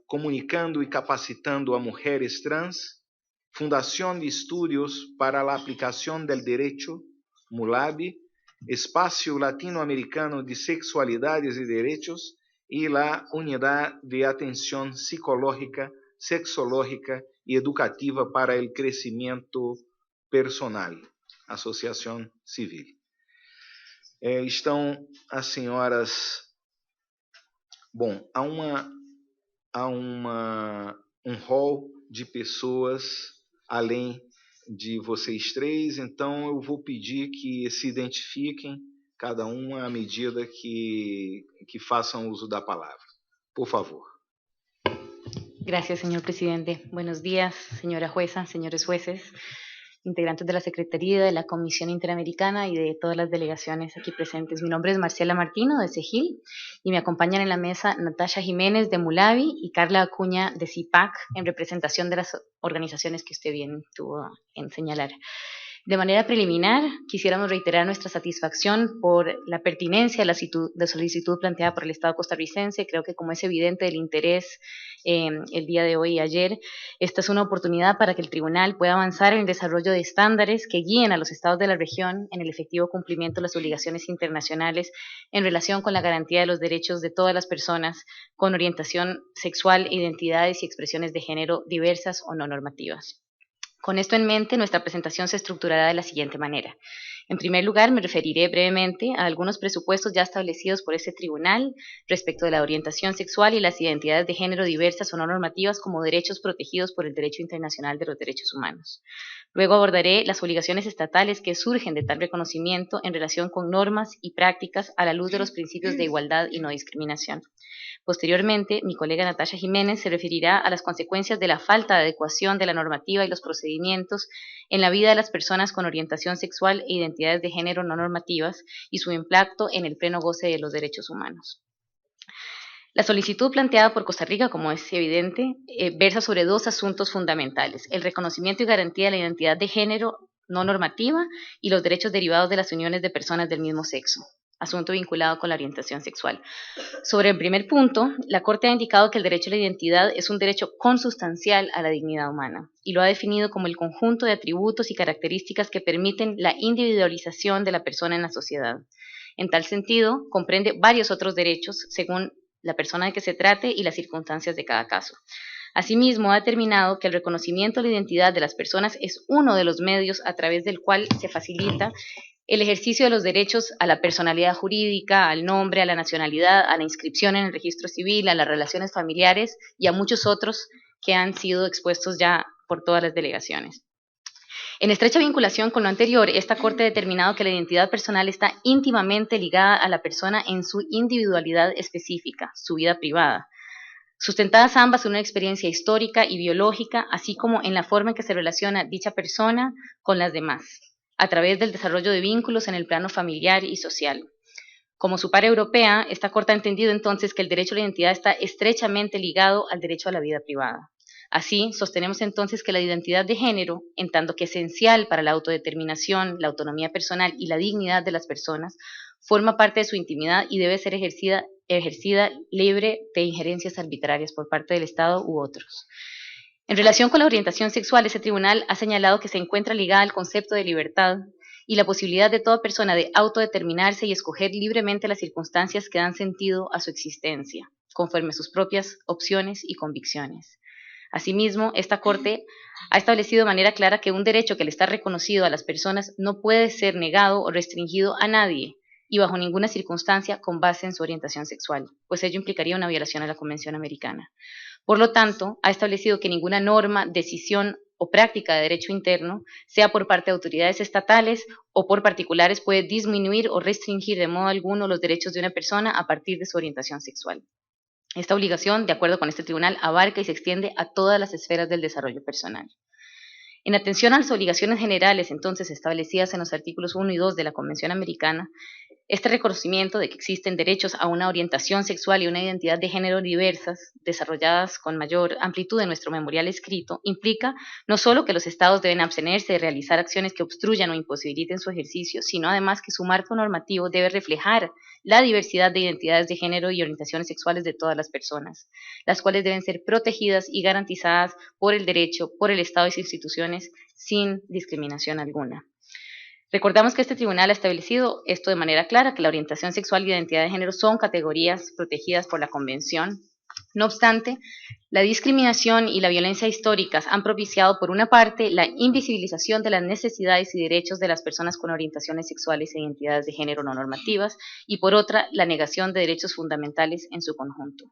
Comunicando y Capacitando a Mujeres Trans, Fundación de Estudios para la Aplicación del Derecho, MULAB, Espacio Latinoamericano de Sexualidades y Derechos y la Unidad de Atención Psicológica, Sexológica y Educativa para el Crecimiento Personal, Associação Civil. Estão as senhoras... Bom, há um hall de pessoas além de vocês três, então eu vou pedir que se identifiquem, cada um à medida que façam uso da palavra. Por favor. Gracias, señor presidente. Buenos días, señora jueza, señores jueces, integrantes de la Secretaría, de la Comisión Interamericana y de todas las delegaciones aquí presentes. Mi nombre es Marcela Martino, de CEGIL, y me acompañan en la mesa Natasha Jiménez, de Mulabi, y Carla Acuña, de CIPAC, en representación de las organizaciones que usted bien tuvo en señalar. De manera preliminar, quisiéramos reiterar nuestra satisfacción por la pertinencia de la solicitud planteada por el Estado costarricense. Creo que como es evidente el interés el día de hoy y ayer, esta es una oportunidad para que el tribunal pueda avanzar en el desarrollo de estándares que guíen a los estados de la región en el efectivo cumplimiento de las obligaciones internacionales en relación con la garantía de los derechos de todas las personas con orientación sexual, identidades y expresiones de género diversas o no normativas. Con esto en mente, nuestra presentación se estructurará de la siguiente manera. En primer lugar, me referiré brevemente a algunos presupuestos ya establecidos por este tribunal respecto de la orientación sexual y las identidades de género diversas o no normativas como derechos protegidos por el derecho internacional de los derechos humanos. Luego abordaré las obligaciones estatales que surgen de tal reconocimiento en relación con normas y prácticas a la luz de los principios de igualdad y no discriminación. Posteriormente, mi colega Natasha Jiménez se referirá a las consecuencias de la falta de adecuación de la normativa y los procedimientos en la vida de las personas con orientación sexual e identidades de género no normativas y su impacto en el pleno goce de los derechos humanos. La solicitud planteada por Costa Rica, como es evidente, versa sobre dos asuntos fundamentales: el reconocimiento y garantía de la identidad de género no normativa y los derechos derivados de las uniones de personas del mismo sexo, asunto vinculado con la orientación sexual. Sobre el primer punto, la Corte ha indicado que el derecho a la identidad es un derecho consustancial a la dignidad humana y lo ha definido como el conjunto de atributos y características que permiten la individualización de la persona en la sociedad. En tal sentido, comprende varios otros derechos según la persona de que se trate y las circunstancias de cada caso. Asimismo, ha determinado que el reconocimiento de la identidad de las personas es uno de los medios a través del cual se facilita el ejercicio de los derechos a la personalidad jurídica, al nombre, a la nacionalidad, a la inscripción en el registro civil, a las relaciones familiares y a muchos otros que han sido expuestos ya por todas las delegaciones. En estrecha vinculación con lo anterior, esta Corte ha determinado que la identidad personal está íntimamente ligada a la persona en su individualidad específica, su vida privada, sustentadas ambas en una experiencia histórica y biológica, así como en la forma en que se relaciona dicha persona con las demás, a través del desarrollo de vínculos en el plano familiar y social. Como su par europea, esta Corte ha entendido entonces que el derecho a la identidad está estrechamente ligado al derecho a la vida privada. Así, sostenemos entonces que la identidad de género, en tanto que esencial para la autodeterminación, la autonomía personal y la dignidad de las personas, forma parte de su intimidad y debe ser ejercida libre de injerencias arbitrarias por parte del Estado u otros. En relación con la orientación sexual, ese tribunal ha señalado que se encuentra ligada al concepto de libertad y la posibilidad de toda persona de autodeterminarse y escoger libremente las circunstancias que dan sentido a su existencia, conforme a sus propias opciones y convicciones. Asimismo, esta Corte ha establecido de manera clara que un derecho que le está reconocido a las personas no puede ser negado o restringido a nadie y bajo ninguna circunstancia con base en su orientación sexual, pues ello implicaría una violación a la Convención Americana. Por lo tanto, ha establecido que ninguna norma, decisión o práctica de derecho interno, sea por parte de autoridades estatales o por particulares, puede disminuir o restringir de modo alguno los derechos de una persona a partir de su orientación sexual. Esta obligación, de acuerdo con este tribunal, abarca y se extiende a todas las esferas del desarrollo personal. En atención a las obligaciones generales, entonces, establecidas en los artículos 1 y 2 de la Convención Americana, este reconocimiento de que existen derechos a una orientación sexual y una identidad de género diversas, desarrolladas con mayor amplitud en nuestro memorial escrito, implica no solo que los estados deben abstenerse de realizar acciones que obstruyan o imposibiliten su ejercicio, sino además que su marco normativo debe reflejar la diversidad de identidades de género y orientaciones sexuales de todas las personas, las cuales deben ser protegidas y garantizadas por el derecho, por el Estado y sus instituciones, sin discriminación alguna. Recordamos que este tribunal ha establecido esto de manera clara, que la orientación sexual y identidad de género son categorías protegidas por la Convención. No obstante, la discriminación y la violencia históricas han propiciado, por una parte, la invisibilización de las necesidades y derechos de las personas con orientaciones sexuales e identidades de género no normativas, y por otra, la negación de derechos fundamentales en su conjunto.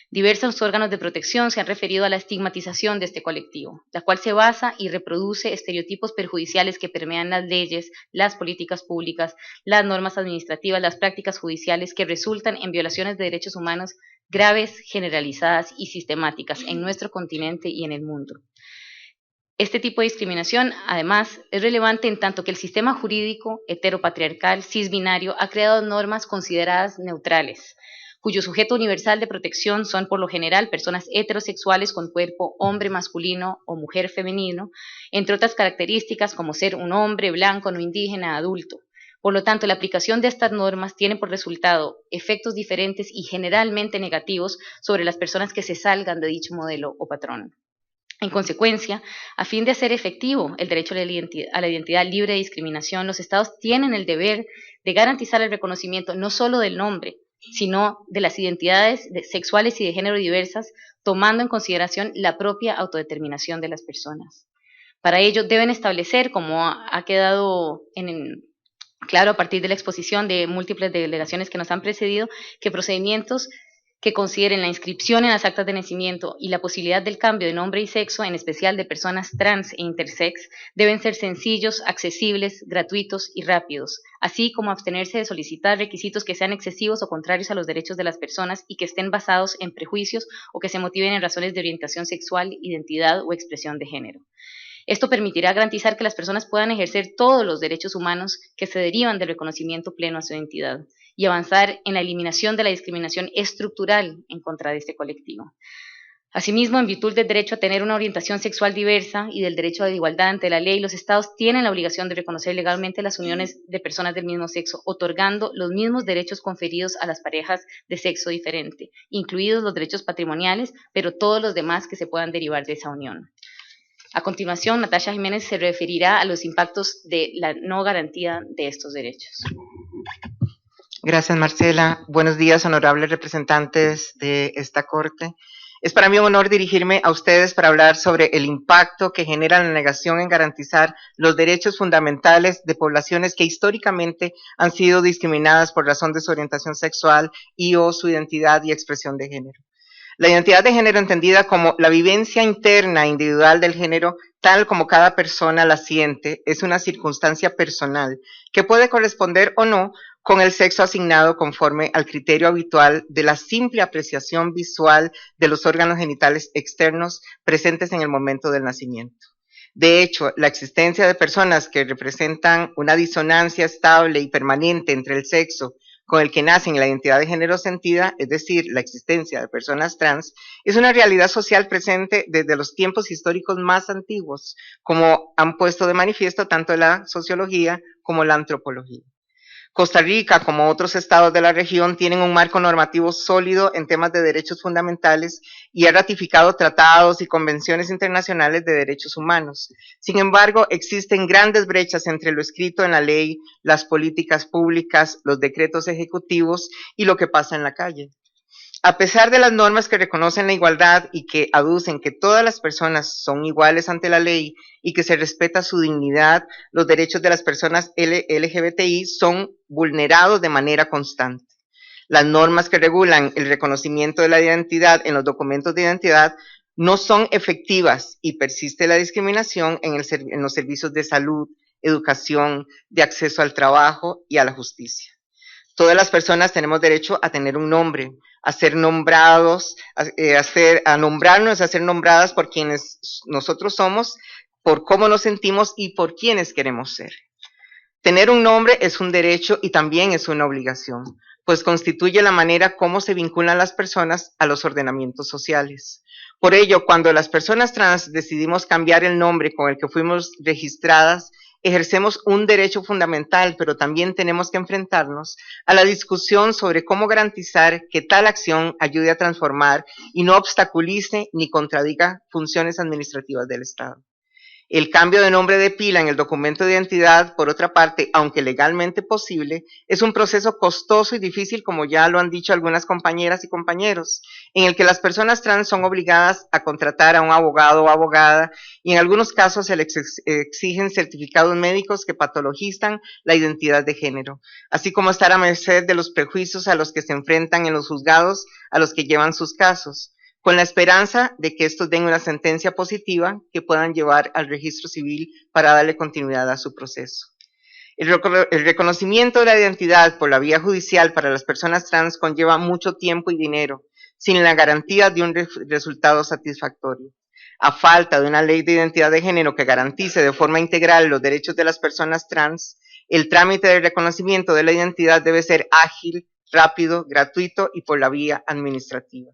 Diversos órganos de protección se han referido a la estigmatización de este colectivo, la cual se basa y reproduce estereotipos perjudiciales que permean las leyes, las políticas públicas, las normas administrativas, las prácticas judiciales que resultan en violaciones de derechos humanos graves, generalizadas y sistemáticas en nuestro continente y en el mundo. Este tipo de discriminación, además, es relevante en tanto que el sistema jurídico heteropatriarcal cisbinario ha creado normas consideradas neutrales, cuyo sujeto universal de protección son por lo general personas heterosexuales con cuerpo hombre masculino o mujer femenino, entre otras características como ser un hombre blanco, no indígena, adulto. Por lo tanto, la aplicación de estas normas tiene por resultado efectos diferentes y generalmente negativos sobre las personas que se salgan de dicho modelo o patrón. En consecuencia, a fin de hacer efectivo el derecho a la identidad libre de discriminación, los estados tienen el deber de garantizar el reconocimiento no solo del nombre, sino de las identidades sexuales y de género diversas, tomando en consideración la propia autodeterminación de las personas. Para ello deben establecer, como ha quedado claro a partir de la exposición de múltiples delegaciones que nos han precedido, que procedimientos que consideren la inscripción en las actas de nacimiento y la posibilidad del cambio de nombre y sexo, en especial de personas trans e intersex, deben ser sencillos, accesibles, gratuitos y rápidos, así como abstenerse de solicitar requisitos que sean excesivos o contrarios a los derechos de las personas y que estén basados en prejuicios o que se motiven en razones de orientación sexual, identidad o expresión de género. Esto permitirá garantizar que las personas puedan ejercer todos los derechos humanos que se derivan del reconocimiento pleno a su identidad y avanzar en la eliminación de la discriminación estructural en contra de este colectivo. Asimismo, en virtud del derecho a tener una orientación sexual diversa y del derecho a la igualdad ante la ley, los estados tienen la obligación de reconocer legalmente las uniones de personas del mismo sexo, otorgando los mismos derechos conferidos a las parejas de sexo diferente, incluidos los derechos patrimoniales, pero todos los demás que se puedan derivar de esa unión. A continuación, Natasha Jiménez se referirá a los impactos de la no garantía de estos derechos. Gracias, Marcela. Buenos días, honorables representantes de esta Corte. Es para mí un honor dirigirme a ustedes para hablar sobre el impacto que genera la negación en garantizar los derechos fundamentales de poblaciones que históricamente han sido discriminadas por razón de su orientación sexual y o su identidad y expresión de género. La identidad de género, entendida como la vivencia interna e individual del género, tal como cada persona la siente, es una circunstancia personal que puede corresponder o no con el sexo asignado conforme al criterio habitual de la simple apreciación visual de los órganos genitales externos presentes en el momento del nacimiento. De hecho, la existencia de personas que representan una disonancia estable y permanente entre el sexo con el que nacen y la identidad de género sentida, es decir, la existencia de personas trans, es una realidad social presente desde los tiempos históricos más antiguos, como han puesto de manifiesto tanto la sociología como la antropología. Costa Rica, como otros estados de la región, tienen un marco normativo sólido en temas de derechos fundamentales y ha ratificado tratados y convenciones internacionales de derechos humanos. Sin embargo, existen grandes brechas entre lo escrito en la ley, las políticas públicas, los decretos ejecutivos y lo que pasa en la calle. A pesar de las normas que reconocen la igualdad y que aducen que todas las personas son iguales ante la ley y que se respeta su dignidad, los derechos de las personas LGBTI son vulnerados de manera constante. Las normas que regulan el reconocimiento de la identidad en los documentos de identidad no son efectivas y persiste la discriminación en los servicios de salud, educación, de acceso al trabajo y a la justicia. Todas las personas tenemos derecho a tener un nombre, a ser nombrados, a nombrarnos, a ser nombradas por quienes nosotros somos, por cómo nos sentimos y por quienes queremos ser. Tener un nombre es un derecho y también es una obligación, pues constituye la manera como se vinculan las personas a los ordenamientos sociales. Por ello, cuando las personas trans decidimos cambiar el nombre con el que fuimos registradas, ejercemos un derecho fundamental, pero también tenemos que enfrentarnos a la discusión sobre cómo garantizar que tal acción ayude a transformar y no obstaculice ni contradiga funciones administrativas del Estado. El cambio de nombre de pila en el documento de identidad, por otra parte, aunque legalmente posible, es un proceso costoso y difícil, como ya lo han dicho algunas compañeras y compañeros, en el que las personas trans son obligadas a contratar a un abogado o abogada y en algunos casos se les exigen certificados médicos que patologizan la identidad de género, así como estar a merced de los prejuicios a los que se enfrentan en los juzgados a los que llevan sus casos, con la esperanza de que estos den una sentencia positiva que puedan llevar al registro civil para darle continuidad a su proceso. El reconocimiento de la identidad por la vía judicial para las personas trans conlleva mucho tiempo y dinero, sin la garantía de un resultado satisfactorio. A falta de una ley de identidad de género que garantice de forma integral los derechos de las personas trans, el trámite de reconocimiento de la identidad debe ser ágil, rápido, gratuito y por la vía administrativa.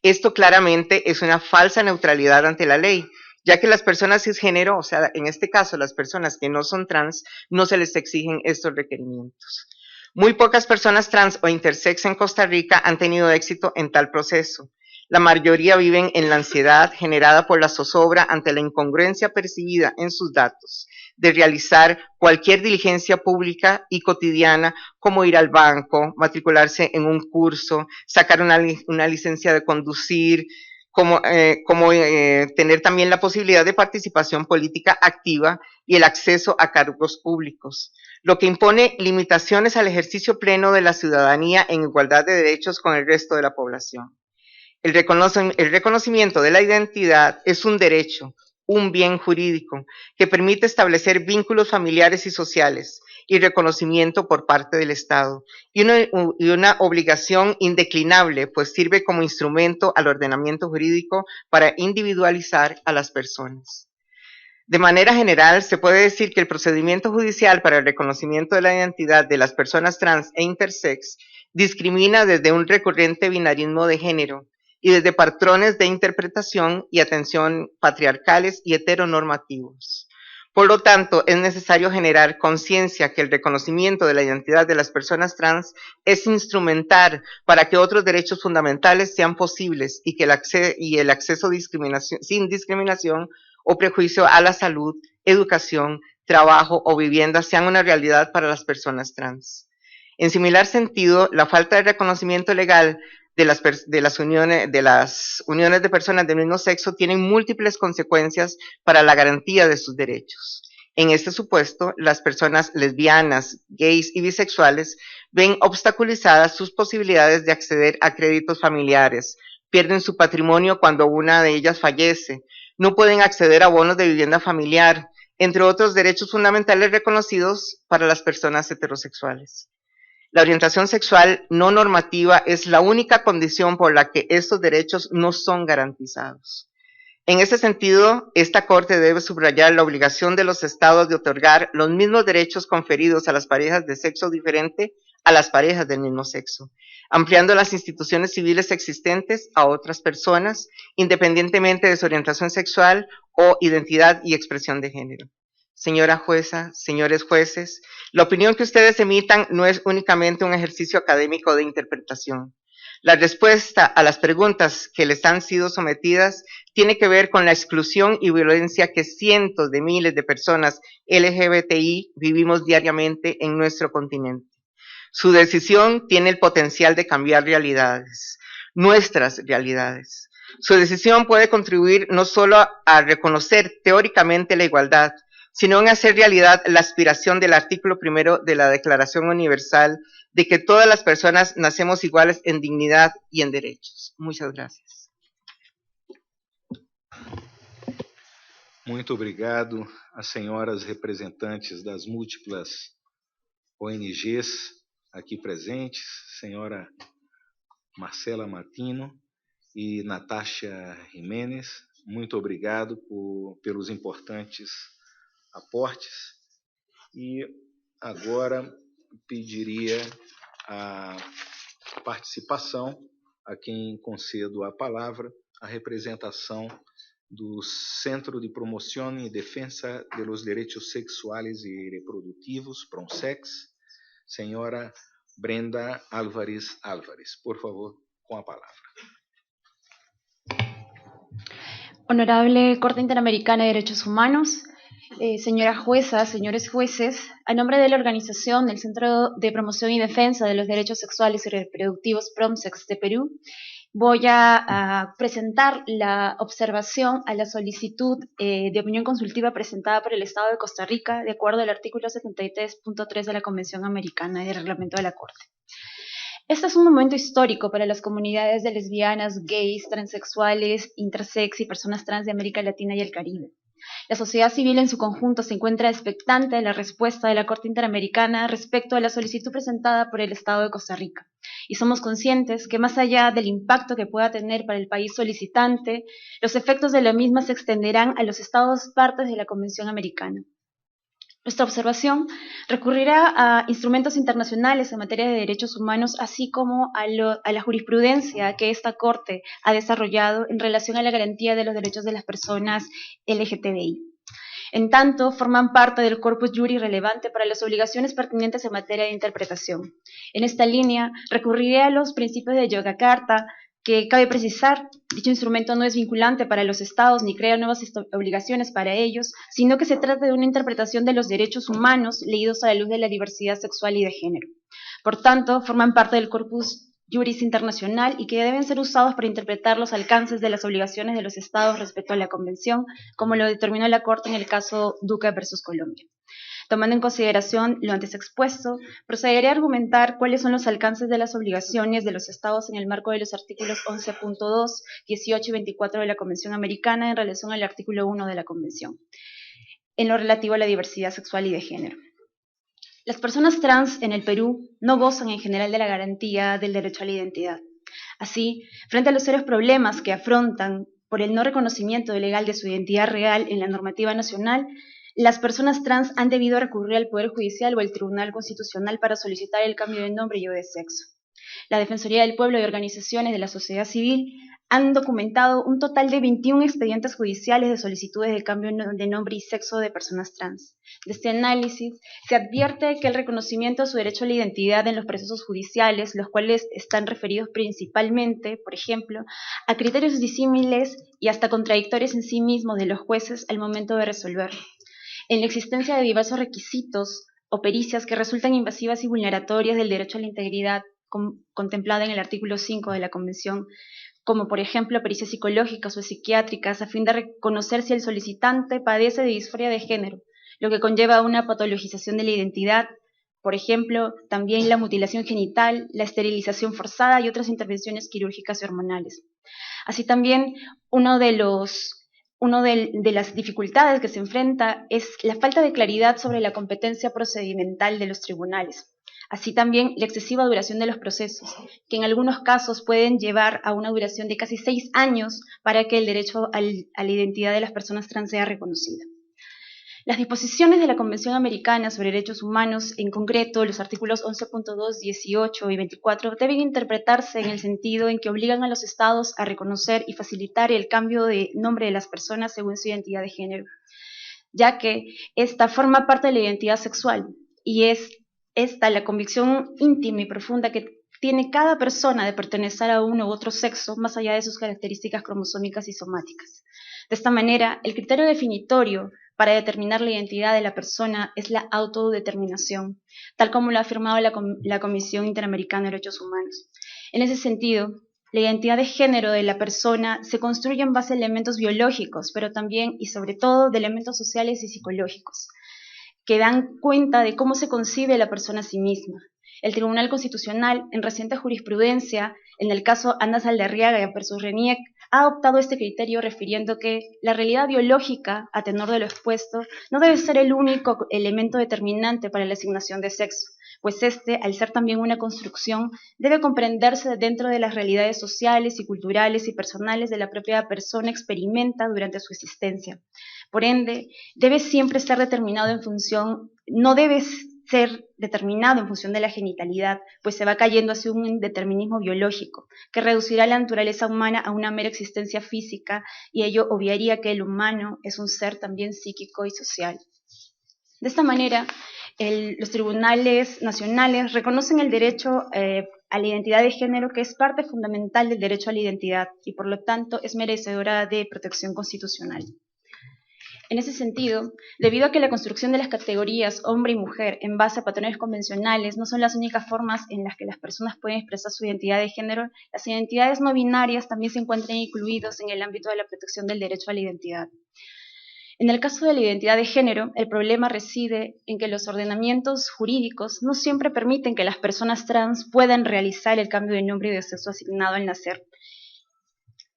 Esto claramente es una falsa neutralidad ante la ley, ya que las personas cisgénero, o sea, en este caso las personas que no son trans, no se les exigen estos requerimientos. Muy pocas personas trans o intersex en Costa Rica han tenido éxito en tal proceso. La mayoría viven en la ansiedad generada por la zozobra ante la incongruencia percibida en sus datos de realizar cualquier diligencia pública y cotidiana, como ir al banco, matricularse en un curso, sacar una licencia de conducir, como tener también la posibilidad de participación política activa y el acceso a cargos públicos, lo que impone limitaciones al ejercicio pleno de la ciudadanía en igualdad de derechos con el resto de la población. El reconocimiento de la identidad es un derecho, un bien jurídico que permite establecer vínculos familiares y sociales y reconocimiento por parte del Estado, y una obligación indeclinable, pues sirve como instrumento al ordenamiento jurídico para individualizar a las personas. De manera general, se puede decir que el procedimiento judicial para el reconocimiento de la identidad de las personas trans e intersex discrimina desde un recurrente binarismo de género, y desde patrones de interpretación y atención patriarcales y heteronormativos. Por lo tanto, es necesario generar conciencia que el reconocimiento de la identidad de las personas trans es instrumental para que otros derechos fundamentales sean posibles y que el acceso sin discriminación o prejuicio a la salud, educación, trabajo o vivienda sean una realidad para las personas trans. En similar sentido, la falta de reconocimiento legal de las uniones de personas del mismo sexo tienen múltiples consecuencias para la garantía de sus derechos. En este supuesto, las personas lesbianas, gays y bisexuales ven obstaculizadas sus posibilidades de acceder a créditos familiares, pierden su patrimonio cuando una de ellas fallece, no pueden acceder a bonos de vivienda familiar, entre otros derechos fundamentales reconocidos para las personas heterosexuales. La orientación sexual no normativa es la única condición por la que estos derechos no son garantizados. En ese sentido, esta Corte debe subrayar la obligación de los estados de otorgar los mismos derechos conferidos a las parejas de sexo diferente a las parejas del mismo sexo, ampliando las instituciones civiles existentes a otras personas, independientemente de su orientación sexual o identidad y expresión de género. Señora jueza, señores jueces, la opinión que ustedes emitan no es únicamente un ejercicio académico de interpretación. La respuesta a las preguntas que les han sido sometidas tiene que ver con la exclusión y violencia que cientos de miles de personas LGBTI vivimos diariamente en nuestro continente. Su decisión tiene el potencial de cambiar realidades, nuestras realidades. Su decisión puede contribuir no solo a reconocer teóricamente la igualdad, sino en hacer realidad la aspiración del artículo 1 de la Declaración Universal de que todas las personas nacemos iguales en dignidad y en derechos. Muchas gracias. Muito obrigado às senhoras representantes das múltiplas ONGs aqui presentes, senhora Marcela Martino e Natasha Jiménez. Muito obrigado pelos importantes aportes. E agora pediria a participação a quem concedo a palavra, a representação do Centro de Promoção e Defensa de los Derechos Sexuales e Reprodutivos, PRONSEX, senhora Brenda Álvarez Álvarez. Por favor, com a palavra. Honorable Corte Interamericana de Derechos Humanos, señora jueza, señores jueces, a nombre de la organización del Centro de Promoción y Defensa de los Derechos Sexuales y Reproductivos PRONSEX de Perú, voy a presentar la observación a la solicitud de opinión consultiva presentada por el Estado de Costa Rica, de acuerdo al artículo 73.3 de la Convención Americana de Reglamento de la Corte. Este es un momento histórico para las comunidades de lesbianas, gays, transexuales, intersex y personas trans de América Latina y el Caribe. La sociedad civil en su conjunto se encuentra expectante de la respuesta de la Corte Interamericana respecto a la solicitud presentada por el Estado de Costa Rica. Y somos conscientes que más allá del impacto que pueda tener para el país solicitante, los efectos de la misma se extenderán a los estados partes de la Convención Americana. Nuestra observación recurrirá a instrumentos internacionales en materia de derechos humanos, así como a la jurisprudencia que esta Corte ha desarrollado en relación a la garantía de los derechos de las personas LGTBI. En tanto, forman parte del corpus juris relevante para las obligaciones pertinentes en materia de interpretación. En esta línea, recurriré a los principios de Yogyakarta, que cabe precisar, dicho instrumento no es vinculante para los estados ni crea nuevas obligaciones para ellos, sino que se trata de una interpretación de los derechos humanos leídos a la luz de la diversidad sexual y de género. Por tanto, forman parte del corpus juris internacional y que deben ser usados para interpretar los alcances de las obligaciones de los estados respecto a la Convención, como lo determinó la Corte en el caso Duque versus Colombia. Tomando en consideración lo antes expuesto, procederé a argumentar cuáles son los alcances de las obligaciones de los estados en el marco de los artículos 11.2, 18 y 24 de la Convención Americana en relación al artículo 1 de la Convención, en lo relativo a la diversidad sexual y de género. Las personas trans en el Perú no gozan en general de la garantía del derecho a la identidad. Así, frente a los serios problemas que afrontan por el no reconocimiento legal de su identidad real en la normativa nacional, las personas trans han debido recurrir al Poder Judicial o al Tribunal Constitucional para solicitar el cambio de nombre y o de sexo. La Defensoría del Pueblo y organizaciones de la sociedad civil han documentado un total de 21 expedientes judiciales de solicitudes de cambio de nombre y sexo de personas trans. De este análisis se advierte que el reconocimiento de su derecho a la identidad en los procesos judiciales, los cuales están referidos principalmente, por ejemplo, a criterios disímiles y hasta contradictorios en sí mismos de los jueces al momento de resolver, en la existencia de diversos requisitos o pericias que resultan invasivas y vulneratorias del derecho a la integridad, contemplada en el artículo 5 de la Convención, como por ejemplo pericias psicológicas o psiquiátricas, a fin de reconocer si el solicitante padece de disforia de género, lo que conlleva una patologización de la identidad, por ejemplo, también la mutilación genital, la esterilización forzada y otras intervenciones quirúrgicas y hormonales. Así también, una de las dificultades que se enfrenta es la falta de claridad sobre la competencia procedimental de los tribunales. Así también la excesiva duración de los procesos, que en algunos casos pueden llevar a una duración de casi 6 años para que el derecho a la identidad de las personas trans sea reconocida. Las disposiciones de la Convención Americana sobre Derechos Humanos, en concreto los artículos 11.2, 18 y 24, deben interpretarse en el sentido en que obligan a los estados a reconocer y facilitar el cambio de nombre de las personas según su identidad de género, ya que esta forma parte de la identidad sexual y es esta la convicción íntima y profunda que tiene cada persona de pertenecer a uno u otro sexo más allá de sus características cromosómicas y somáticas. De esta manera, el criterio definitorio para determinar la identidad de la persona es la autodeterminación, tal como lo ha afirmado la Comisión Interamericana de Derechos Humanos. En ese sentido, la identidad de género de la persona se construye en base a elementos biológicos, pero también y sobre todo de elementos sociales y psicológicos, que dan cuenta de cómo se concibe la persona a sí misma. El Tribunal Constitucional, en reciente jurisprudencia, en el caso Andas Aldarriaga versus Reniec, ha adoptado este criterio refiriendo que la realidad biológica, a tenor de lo expuesto, no debe ser el único elemento determinante para la asignación de sexo, pues este, al ser también una construcción, debe comprenderse dentro de las realidades sociales y culturales y personales de la propia persona experimenta durante su existencia. Por ende, debe siempre estar determinado en función, no debe ser determinado en función de la genitalidad, pues se va cayendo hacia un determinismo biológico, que reducirá la naturaleza humana a una mera existencia física y ello obviaría que el humano es un ser también psíquico y social. De esta manera, los tribunales nacionales reconocen el derecho a la identidad de género, que es parte fundamental del derecho a la identidad y por lo tanto es merecedora de protección constitucional. En ese sentido, debido a que la construcción de las categorías hombre y mujer en base a patrones convencionales no son las únicas formas en las que las personas pueden expresar su identidad de género, las identidades no binarias también se encuentran incluidos en el ámbito de la protección del derecho a la identidad. En el caso de la identidad de género, el problema reside en que los ordenamientos jurídicos no siempre permiten que las personas trans puedan realizar el cambio de nombre y de sexo asignado al nacer.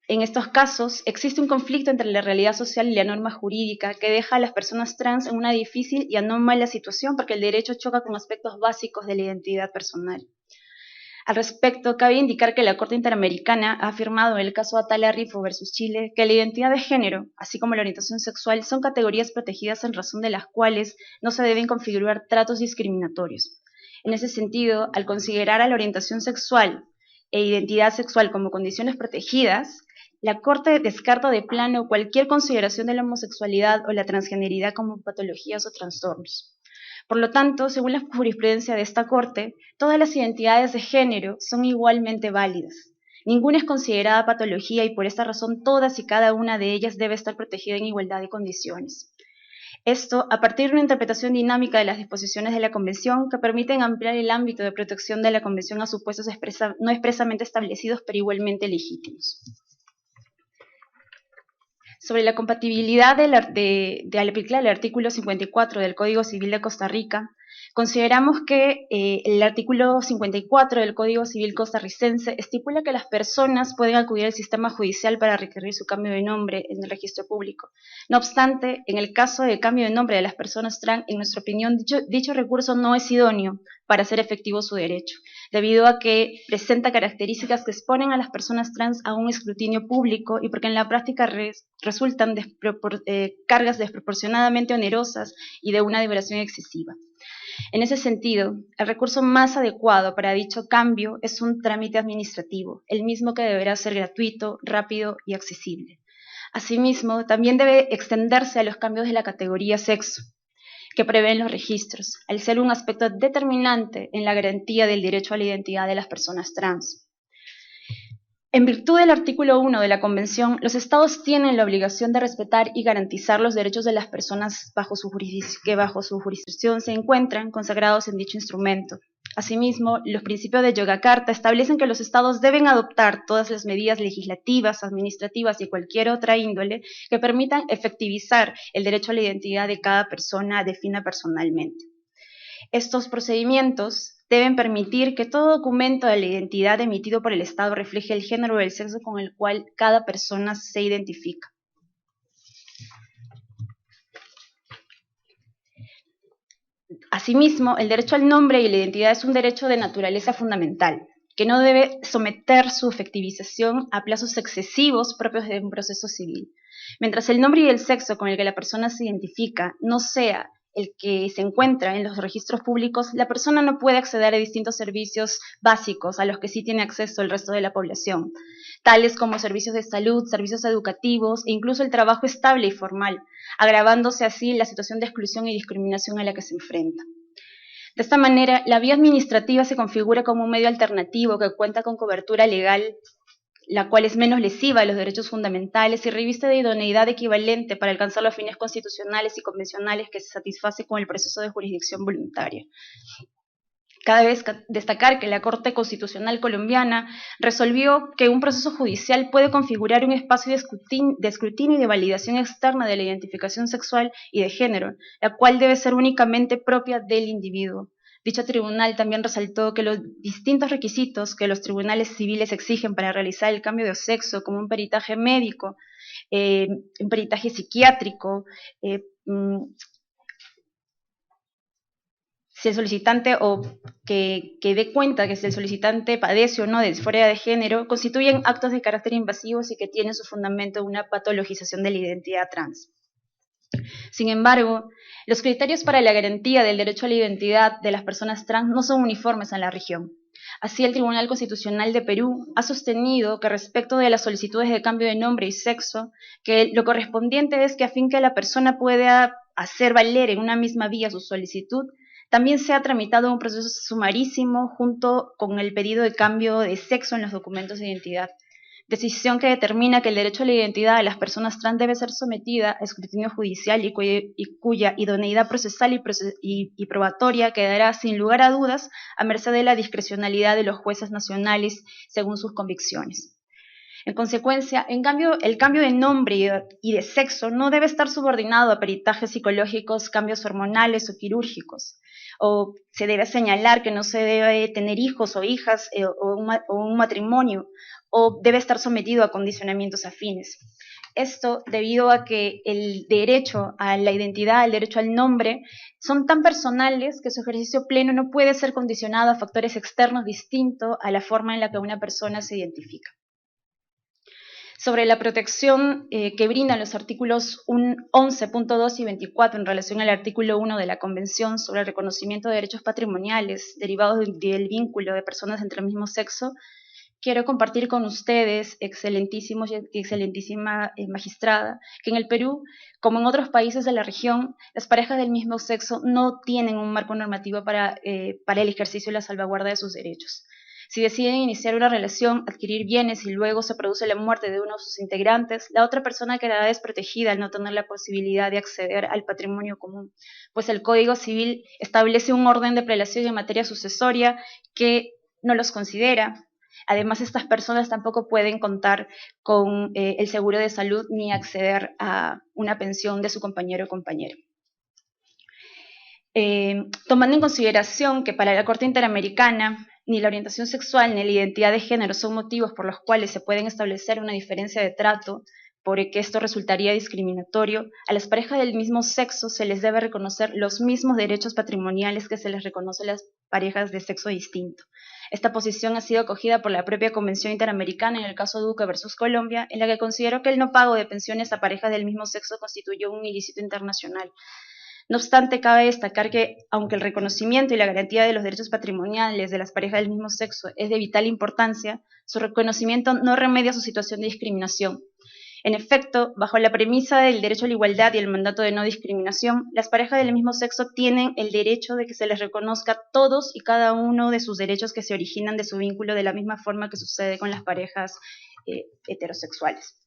En estos casos, existe un conflicto entre la realidad social y la norma jurídica que deja a las personas trans en una difícil y anómala situación porque el derecho choca con aspectos básicos de la identidad personal. Al respecto, cabe indicar que la Corte Interamericana ha afirmado en el caso Atala Rifo versus Chile que la identidad de género, así como la orientación sexual, son categorías protegidas en razón de las cuales no se deben configurar tratos discriminatorios. En ese sentido, al considerar a la orientación sexual e identidad sexual como condiciones protegidas, la Corte descarta de plano cualquier consideración de la homosexualidad o la transgeneridad como patologías o trastornos. Por lo tanto, según la jurisprudencia de esta Corte, todas las identidades de género son igualmente válidas. Ninguna es considerada patología y por esta razón todas y cada una de ellas debe estar protegida en igualdad de condiciones. Esto a partir de una interpretación dinámica de las disposiciones de la Convención que permiten ampliar el ámbito de protección de la Convención a supuestos no expresamente establecidos pero igualmente legítimos. Sobre la compatibilidad de aplicar el artículo 54 del Código Civil de Costa Rica, consideramos que el artículo 54 del Código Civil costarricense estipula que las personas pueden acudir al sistema judicial para requerir su cambio de nombre en el registro público. No obstante, en el caso de cambio de nombre de las personas trans, en nuestra opinión, dicho recurso no es idóneo para hacer efectivo su derecho, debido a que presenta características que exponen a las personas trans a un escrutinio público y porque en la práctica resultan cargas desproporcionadamente onerosas y de una duración excesiva. En ese sentido, el recurso más adecuado para dicho cambio es un trámite administrativo, el mismo que deberá ser gratuito, rápido y accesible. Asimismo, también debe extenderse a los cambios de la categoría sexo, que prevén los registros, al ser un aspecto determinante en la garantía del derecho a la identidad de las personas trans. En virtud del artículo 1 de la Convención, los Estados tienen la obligación de respetar y garantizar los derechos de las personas que bajo su jurisdicción se encuentran consagrados en dicho instrumento. Asimismo, los principios de Yogyakarta establecen que los estados deben adoptar todas las medidas legislativas, administrativas y cualquier otra índole que permitan efectivizar el derecho a la identidad de cada persona defina personalmente. Estos procedimientos deben permitir que todo documento de la identidad emitido por el Estado refleje el género o el sexo con el cual cada persona se identifica. Asimismo, el derecho al nombre y la identidad es un derecho de naturaleza fundamental, que no debe someter su efectivización a plazos excesivos propios de un proceso civil. Mientras el nombre y el sexo con el que la persona se identifica no sea el que se encuentra en los registros públicos, la persona no puede acceder a distintos servicios básicos a los que sí tiene acceso el resto de la población, tales como servicios de salud, servicios educativos e incluso el trabajo estable y formal, agravándose así la situación de exclusión y discriminación a la que se enfrenta. De esta manera, la vía administrativa se configura como un medio alternativo que cuenta con cobertura legal, la cual es menos lesiva a los derechos fundamentales y reviste de idoneidad equivalente para alcanzar los fines constitucionales y convencionales que se satisface con el proceso de jurisdicción voluntaria. Cabe destacar que la Corte Constitucional colombiana resolvió que un proceso judicial puede configurar un espacio de escrutinio y de validación externa de la identificación sexual y de género, la cual debe ser únicamente propia del individuo. Dicho tribunal también resaltó que los distintos requisitos que los tribunales civiles exigen para realizar el cambio de sexo, como un peritaje médico, un peritaje psiquiátrico, si el solicitante o que dé cuenta que si el solicitante padece o no de disforia de género, constituyen actos de carácter invasivos y que tienen su fundamento en una patologización de la identidad trans. Sin embargo, los criterios para la garantía del derecho a la identidad de las personas trans no son uniformes en la región. Así, el Tribunal Constitucional de Perú ha sostenido que respecto de las solicitudes de cambio de nombre y sexo, que lo correspondiente es que a fin que la persona pueda hacer valer en una misma vía su solicitud, también se ha tramitado un proceso sumarísimo junto con el pedido de cambio de sexo en los documentos de identidad. Decisión que determina que el derecho a la identidad de las personas trans debe ser sometida a escrutinio judicial y cuya idoneidad procesal y probatoria quedará sin lugar a dudas a merced de la discrecionalidad de los jueces nacionales según sus convicciones. En consecuencia, el cambio de nombre y de sexo no debe estar subordinado a peritajes psicológicos, cambios hormonales o quirúrgicos, o se debe señalar que no se debe tener hijos o hijas o un matrimonio, o debe estar sometido a condicionamientos afines. Esto debido a que el derecho a la identidad, el derecho al nombre, son tan personales que su ejercicio pleno no puede ser condicionado a factores externos distintos a la forma en la que una persona se identifica. Sobre la protección que brindan los artículos 11.2 y 24 en relación al artículo 1 de la Convención sobre el reconocimiento de derechos patrimoniales derivados del vínculo de personas entre el mismo sexo, quiero compartir con ustedes, excelentísimos y excelentísima magistrada, que en el Perú, como en otros países de la región, las parejas del mismo sexo no tienen un marco normativo para el ejercicio y la salvaguarda de sus derechos. Si deciden iniciar una relación, adquirir bienes y luego se produce la muerte de uno de sus integrantes, la otra persona quedará desprotegida al no tener la posibilidad de acceder al patrimonio común, pues el Código Civil establece un orden de prelación en materia sucesoria que no los considera. Además, estas personas tampoco pueden contar con el seguro de salud ni acceder a una pensión de su compañero o compañera. Tomando en consideración que para la Corte Interamericana ni la orientación sexual ni la identidad de género son motivos por los cuales se pueden establecer una diferencia de trato, porque esto resultaría discriminatorio, a las parejas del mismo sexo se les debe reconocer los mismos derechos patrimoniales que se les reconoce a las parejas de sexo distinto. Esta posición ha sido acogida por la propia Convención Interamericana en el caso Duque versus Colombia, en la que consideró que el no pago de pensiones a parejas del mismo sexo constituyó un ilícito internacional. No obstante, cabe destacar que, aunque el reconocimiento y la garantía de los derechos patrimoniales de las parejas del mismo sexo es de vital importancia, su reconocimiento no remedia su situación de discriminación. En efecto, bajo la premisa del derecho a la igualdad y el mandato de no discriminación, las parejas del mismo sexo tienen el derecho de que se les reconozca todos y cada uno de sus derechos que se originan de su vínculo de la misma forma que sucede con las parejas heterosexuales.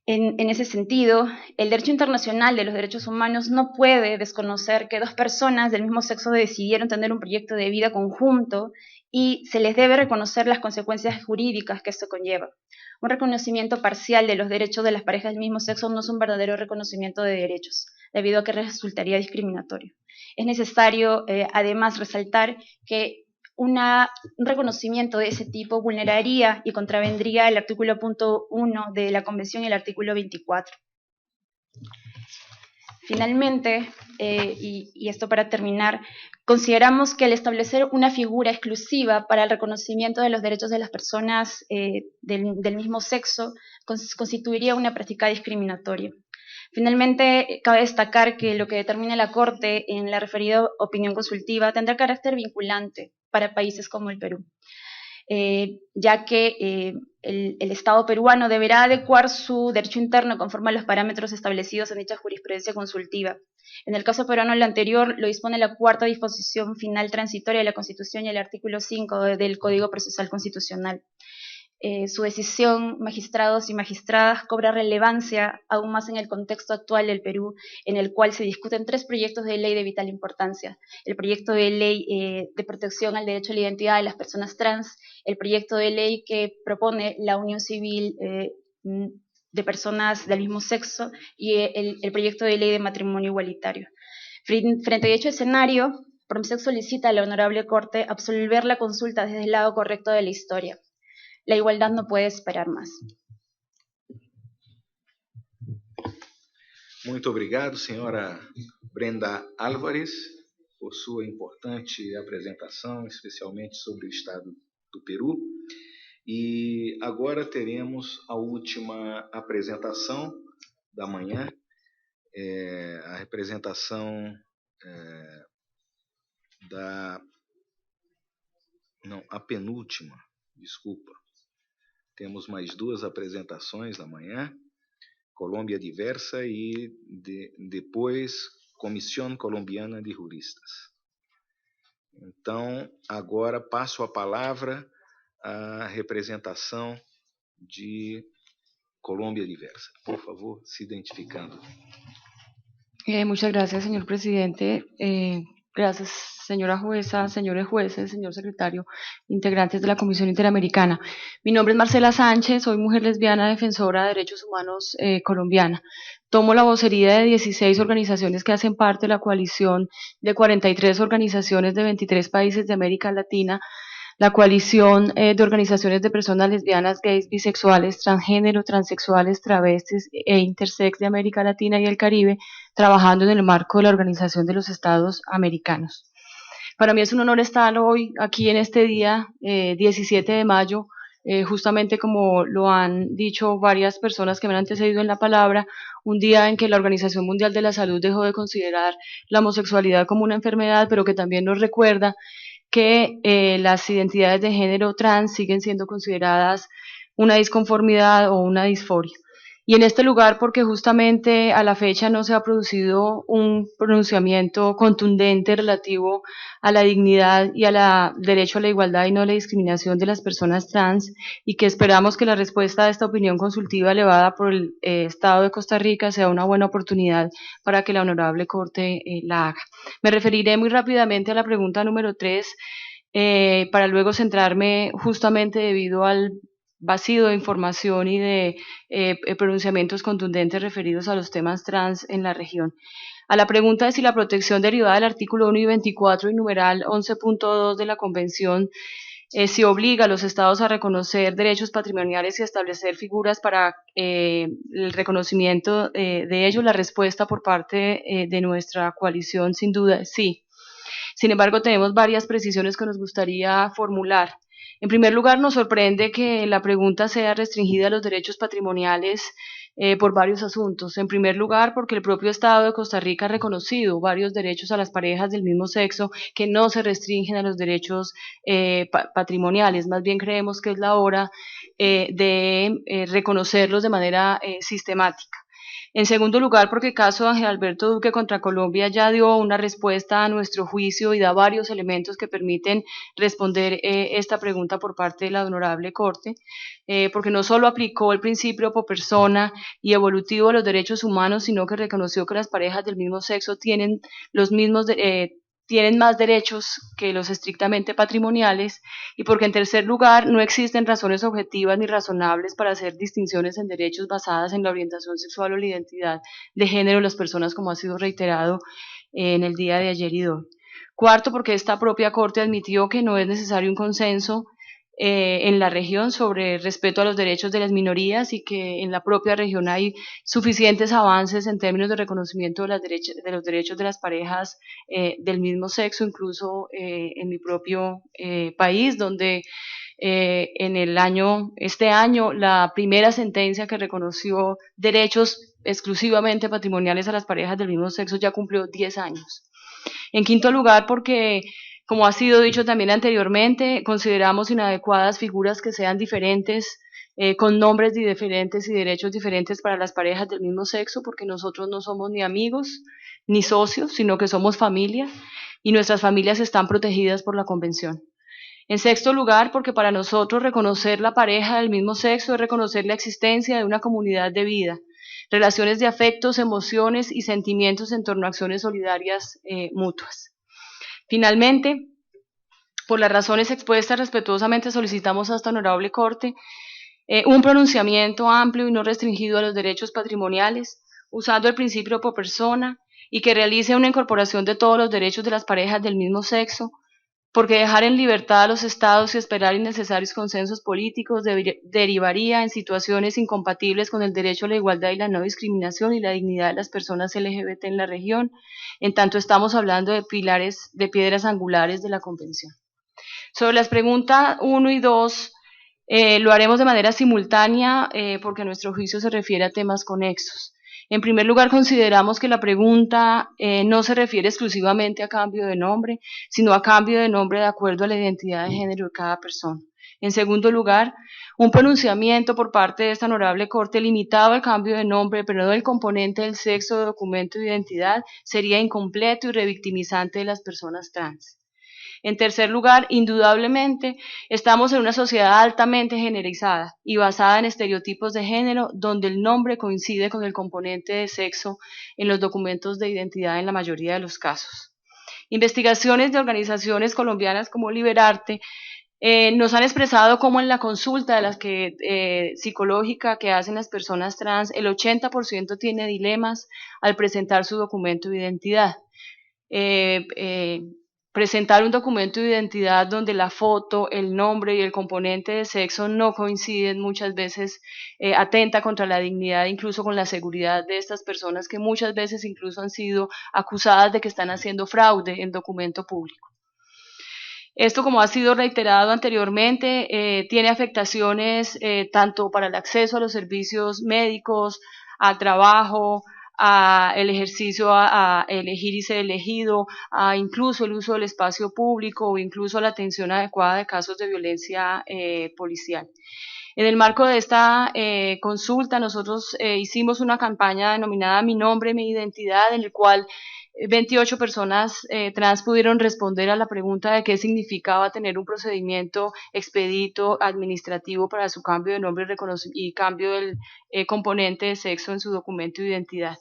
En ese sentido, el derecho internacional de los derechos humanos no puede desconocer que dos personas del mismo sexo decidieron tener un proyecto de vida conjunto y se les debe reconocer las consecuencias jurídicas que esto conlleva. Un reconocimiento parcial de los derechos de las parejas del mismo sexo no es un verdadero reconocimiento de derechos, debido a que resultaría discriminatorio. Es necesario, además, resaltar que un reconocimiento de ese tipo vulneraría y contravendría el artículo 1 de la Convención y el artículo 24. Finalmente, y esto para terminar, consideramos que el establecer una figura exclusiva para el reconocimiento de los derechos de las personas del mismo sexo constituiría una práctica discriminatoria. Finalmente, cabe destacar que lo que determine la Corte en la referida opinión consultiva tendrá carácter vinculante para países como el Perú, ya que el Estado peruano deberá adecuar su derecho interno conforme a los parámetros establecidos en dicha jurisprudencia consultiva. En el caso peruano, lo anterior lo dispone la cuarta disposición final transitoria de la Constitución y el artículo 5 del Código Procesal Constitucional. Su decisión, magistrados y magistradas, cobra relevancia aún más en el contexto actual del Perú, en el cual se discuten 3 proyectos de ley de vital importancia. El proyecto de ley de protección al derecho a la identidad de las personas trans, el proyecto de ley que propone la unión civil de personas del mismo sexo y el proyecto de ley de matrimonio igualitario. Frente a dicho escenario, PROMSEC solicita a la Honorable Corte absolver la consulta desde el lado correcto de la historia. La igualdad no puede esperar más. Muito obrigado, senhora Brenda Álvares, por sua importante apresentação, especialmente sobre o estado do Peru. E agora teremos a última apresentação da manhã, a representação a penúltima, desculpa. Temos mais 2 apresentações da manhã, Colômbia Diversa e depois Comissão Colombiana de Juristas. Então, agora passo a palavra à representação de Colômbia Diversa. Por favor, se identificando. Muchas gracias, señor presidente. Gracias, señora jueza, señores jueces, señor secretario, integrantes de la Comisión Interamericana. Mi nombre es Marcela Sánchez, soy mujer lesbiana defensora de derechos humanos colombiana. Tomo la vocería de 16 organizaciones que hacen parte de la coalición de 43 organizaciones de 23 países de América Latina, la coalición de organizaciones de personas lesbianas, gays, bisexuales, transgénero, transexuales, travestis e intersex de América Latina y el Caribe, trabajando en el marco de la Organización de los Estados Americanos. Para mí es un honor estar hoy aquí en este día, 17 de mayo, justamente como lo han dicho varias personas que me han antecedido en la palabra, un día en que la Organización Mundial de la Salud dejó de considerar la homosexualidad como una enfermedad, pero que también nos recuerda que las identidades de género trans siguen siendo consideradas una disconformidad o una disforia. Y en este lugar, porque justamente a la fecha no se ha producido un pronunciamiento contundente relativo a la dignidad y al derecho a la igualdad y no a la discriminación de las personas trans, y que esperamos que la respuesta a esta opinión consultiva elevada por el Estado de Costa Rica sea una buena oportunidad para que la Honorable Corte la haga. Me referiré muy rápidamente a la pregunta número 3, para luego centrarme justamente debido al vacío de información y de pronunciamientos contundentes referidos a los temas trans en la región. A la pregunta de si la protección derivada del artículo 1 y 24 y numeral 11.2 de la Convención si obliga a los estados a reconocer derechos patrimoniales y establecer figuras para el reconocimiento de ellos, la respuesta por parte de nuestra coalición sin duda es sí. Sin embargo, tenemos varias precisiones que nos gustaría formular. En primer lugar, nos sorprende que la pregunta sea restringida a los derechos patrimoniales por varios asuntos. En primer lugar, porque el propio Estado de Costa Rica ha reconocido varios derechos a las parejas del mismo sexo que no se restringen a los derechos patrimoniales. Más bien creemos que es la hora de reconocerlos de manera sistemática. En segundo lugar, porque el caso de Ángel Alberto Duque contra Colombia ya dio una respuesta a nuestro juicio y da varios elementos que permiten responder esta pregunta por parte de la Honorable Corte, porque no solo aplicó el principio pro persona y evolutivo de los derechos humanos, sino que reconoció que las parejas del mismo sexo tienen más derechos que los estrictamente patrimoniales, y porque en tercer lugar no existen razones objetivas ni razonables para hacer distinciones en derechos basadas en la orientación sexual o la identidad de género de las personas, como ha sido reiterado en el día de ayer y hoy. Cuarto, porque esta propia Corte admitió que no es necesario un consenso en la región sobre respeto a los derechos de las minorías y que en la propia región hay suficientes avances en términos de reconocimiento de los derechos de las parejas del mismo sexo, incluso en mi propio país, donde este año la primera sentencia que reconoció derechos exclusivamente patrimoniales a las parejas del mismo sexo ya cumplió 10 años. En quinto lugar, porque, como ha sido dicho también anteriormente, consideramos inadecuadas figuras que sean diferentes, con nombres diferentes y derechos diferentes para las parejas del mismo sexo, porque nosotros no somos ni amigos ni socios, sino que somos familia, y nuestras familias están protegidas por la Convención. En sexto lugar, porque para nosotros reconocer la pareja del mismo sexo es reconocer la existencia de una comunidad de vida, relaciones de afectos, emociones y sentimientos en torno a acciones solidarias mutuas. Finalmente, por las razones expuestas, respetuosamente solicitamos a esta Honorable Corte un pronunciamiento amplio y no restringido a los derechos patrimoniales, usando el principio pro persona, y que realice una incorporación de todos los derechos de las parejas del mismo sexo, porque dejar en libertad a los estados y esperar innecesarios consensos políticos derivaría en situaciones incompatibles con el derecho a la igualdad y la no discriminación y la dignidad de las personas LGBT en la región, en tanto estamos hablando de piedras angulares de la Convención. Sobre las preguntas 1 y 2, lo haremos de manera simultánea porque nuestro juicio se refiere a temas conexos. En primer lugar, consideramos que la pregunta no se refiere exclusivamente a cambio de nombre, sino a cambio de nombre de acuerdo a la identidad de género de cada persona. En segundo lugar, un pronunciamiento por parte de esta Honorable Corte limitado al cambio de nombre, pero no del componente del sexo de documento de identidad, sería incompleto y revictimizante de las personas trans. En tercer lugar, indudablemente, estamos en una sociedad altamente generalizada y basada en estereotipos de género, donde el nombre coincide con el componente de sexo en los documentos de identidad en la mayoría de los casos. Investigaciones de organizaciones colombianas como Liberarte nos han expresado cómo en la consulta psicológica que hacen las personas trans, el 80% tiene dilemas al presentar su documento de identidad. Presentar un documento de identidad donde la foto, el nombre y el componente de sexo no coinciden muchas veces atenta contra la dignidad, incluso con la seguridad de estas personas que muchas veces incluso han sido acusadas de que están haciendo fraude en documento público. Esto, como ha sido reiterado anteriormente, tiene afectaciones tanto para el acceso a los servicios médicos, al trabajo, a el ejercicio, a elegir y ser elegido, a incluso el uso del espacio público o incluso la atención adecuada de casos de violencia policial. En el marco de esta consulta, nosotros hicimos una campaña denominada Mi Nombre, Mi Identidad, en el cual 28 personas trans pudieron responder a la pregunta de qué significaba tener un procedimiento expedito administrativo para su cambio de nombre y cambio del componente de sexo en su documento de identidad.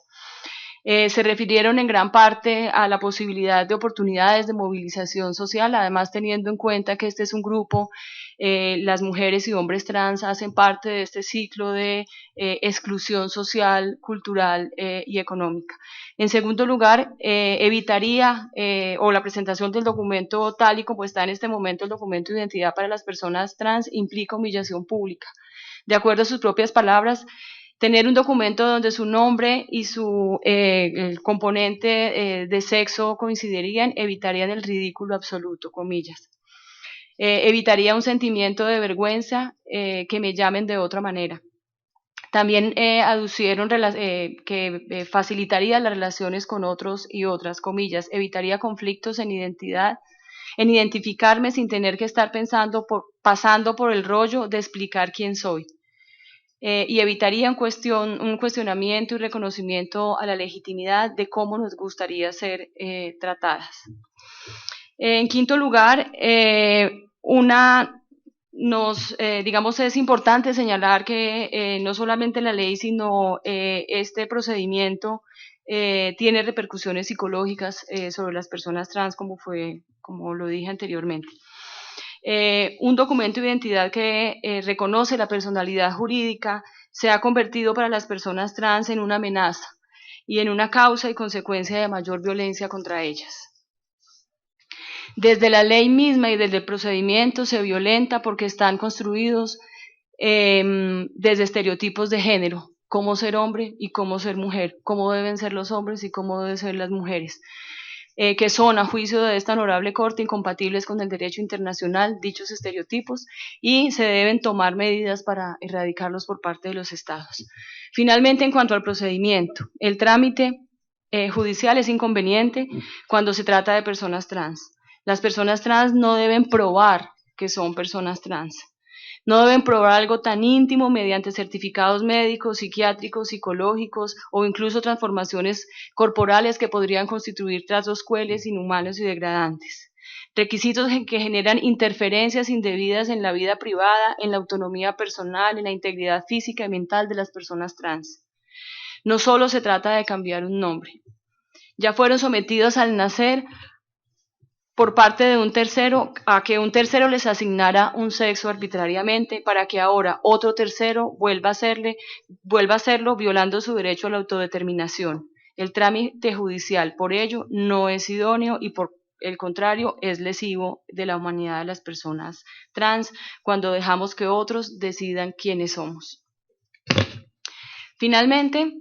Se refirieron en gran parte a la posibilidad de oportunidades de movilización social, además teniendo en cuenta que este es un grupo, las mujeres y hombres trans hacen parte de este ciclo de exclusión social, cultural y económica. En segundo lugar, evitaría o la presentación del documento tal y como está en este momento el documento de identidad para las personas trans implica humillación pública. De acuerdo a sus propias palabras, tener un documento donde su nombre y su el componente de sexo coincidirían, evitarían el ridículo absoluto, comillas. Evitaría un sentimiento de vergüenza que me llamen de otra manera. También aducieron que facilitaría las relaciones con otros y otras, comillas, evitaría conflictos en identidad, en identificarme sin tener que estar pasando por el rollo de explicar quién soy. y evitaría un cuestionamiento y reconocimiento a la legitimidad de cómo nos gustaría ser tratadas. En quinto lugar, digamos, es importante señalar que no solamente la ley, sino este procedimiento tiene repercusiones psicológicas sobre las personas trans, como lo dije anteriormente. Un documento de identidad que reconoce la personalidad jurídica se ha convertido para las personas trans en una amenaza y en una causa y consecuencia de mayor violencia contra ellas. Desde la ley misma y desde el procedimiento se violenta porque están construidos desde estereotipos de género, cómo ser hombre y cómo ser mujer, cómo deben ser los hombres y cómo deben ser las mujeres. Que son, a juicio de esta honorable Corte, incompatibles con el derecho internacional, dichos estereotipos, y se deben tomar medidas para erradicarlos por parte de los Estados. Finalmente, en cuanto al procedimiento, el trámite judicial es inconveniente cuando se trata de personas trans. Las personas trans no deben probar que son personas trans. No deben probar algo tan íntimo mediante certificados médicos, psiquiátricos, psicológicos o incluso transformaciones corporales que podrían constituir tratos crueles, inhumanos y degradantes. Requisitos que generan interferencias indebidas en la vida privada, en la autonomía personal, en la integridad física y mental de las personas trans. No solo se trata de cambiar un nombre. Ya fueron sometidos al nacer por parte de un tercero, a que un tercero les asignara un sexo arbitrariamente para que ahora otro tercero vuelva a hacerlo violando su derecho a la autodeterminación. El trámite judicial, por ello, no es idóneo y por el contrario es lesivo de la humanidad de las personas trans cuando dejamos que otros decidan quiénes somos. Finalmente,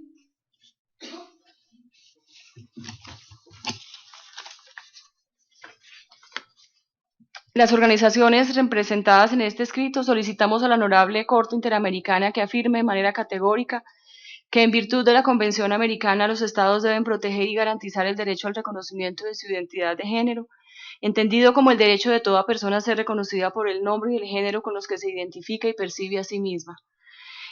las organizaciones representadas en este escrito solicitamos a la Honorable Corte Interamericana que afirme de manera categórica que en virtud de la Convención Americana los Estados deben proteger y garantizar el derecho al reconocimiento de su identidad de género, entendido como el derecho de toda persona a ser reconocida por el nombre y el género con los que se identifica y percibe a sí misma.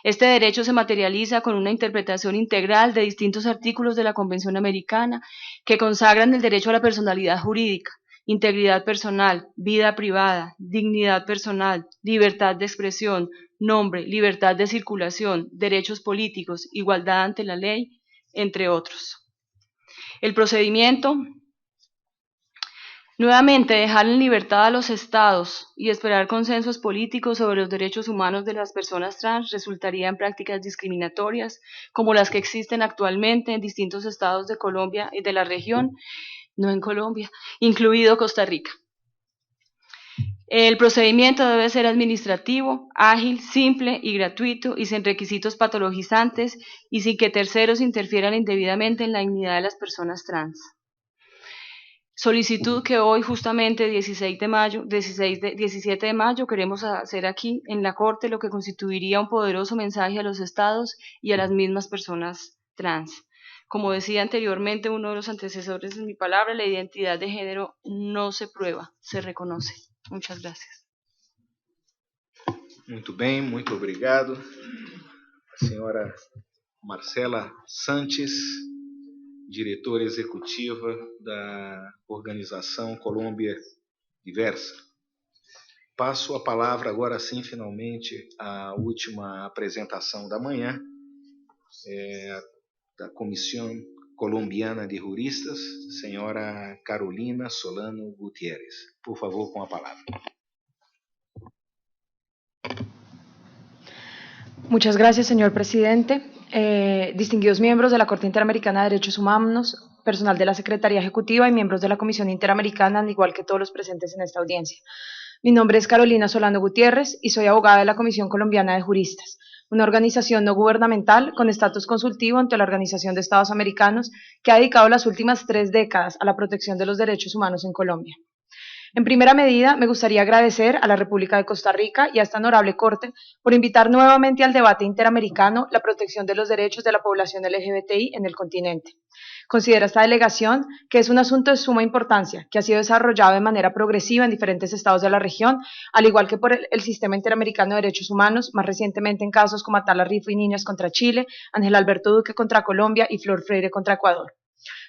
Este derecho se materializa con una interpretación integral de distintos artículos de la Convención Americana que consagran el derecho a la personalidad jurídica, integridad personal, vida privada, dignidad personal, libertad de expresión, nombre, libertad de circulación, derechos políticos, igualdad ante la ley, entre otros. El procedimiento, nuevamente, dejar en libertad a los Estados y esperar consensos políticos sobre los derechos humanos de las personas trans resultaría en prácticas discriminatorias como las que existen actualmente en distintos estados de Colombia y de la región, no en Colombia, incluido Costa Rica. El procedimiento debe ser administrativo, ágil, simple y gratuito y sin requisitos patologizantes y sin que terceros interfieran indebidamente en la dignidad de las personas trans. Solicitud que hoy, justamente 17 de mayo, queremos hacer aquí en la Corte, lo que constituiría un poderoso mensaje a los Estados y a las mismas personas trans. Como decía anteriormente uno de los antecesores de mi palabra, la identidad de género no se prueba, se reconoce. Muchas gracias. Muito bem, muito obrigado. A senhora Marcela Sanches, diretora executiva da organização Colômbia Diversa. Passo a palavra agora sim, finalmente, à última apresentação da manhã, da Comissão Colombiana de Juristas, senhora Carolina Solano Gutiérrez. Por favor, com a palavra. Muchas gracias, señor presidente. Distinguidos miembros de la Corte Interamericana de Derechos Humanos, personal de la Secretaría Ejecutiva y miembros de la Comisión Interamericana, al igual que todos los presentes en esta audiencia. Mi nombre es Carolina Solano Gutiérrez y soy abogada de la Comisión Colombiana de Juristas, una organización no gubernamental con estatus consultivo ante la Organización de Estados Americanos que ha dedicado las últimas 3 décadas a la protección de los derechos humanos en Colombia. En primera medida, me gustaría agradecer a la República de Costa Rica y a esta honorable Corte por invitar nuevamente al debate interamericano la protección de los derechos de la población LGBTI en el continente. Considera esta delegación que es un asunto de suma importancia, que ha sido desarrollado de manera progresiva en diferentes estados de la región, al igual que por el Sistema Interamericano de Derechos Humanos, más recientemente en casos como Atala Rifo y Niñas contra Chile, Ángel Alberto Duque contra Colombia y Flor Freire contra Ecuador.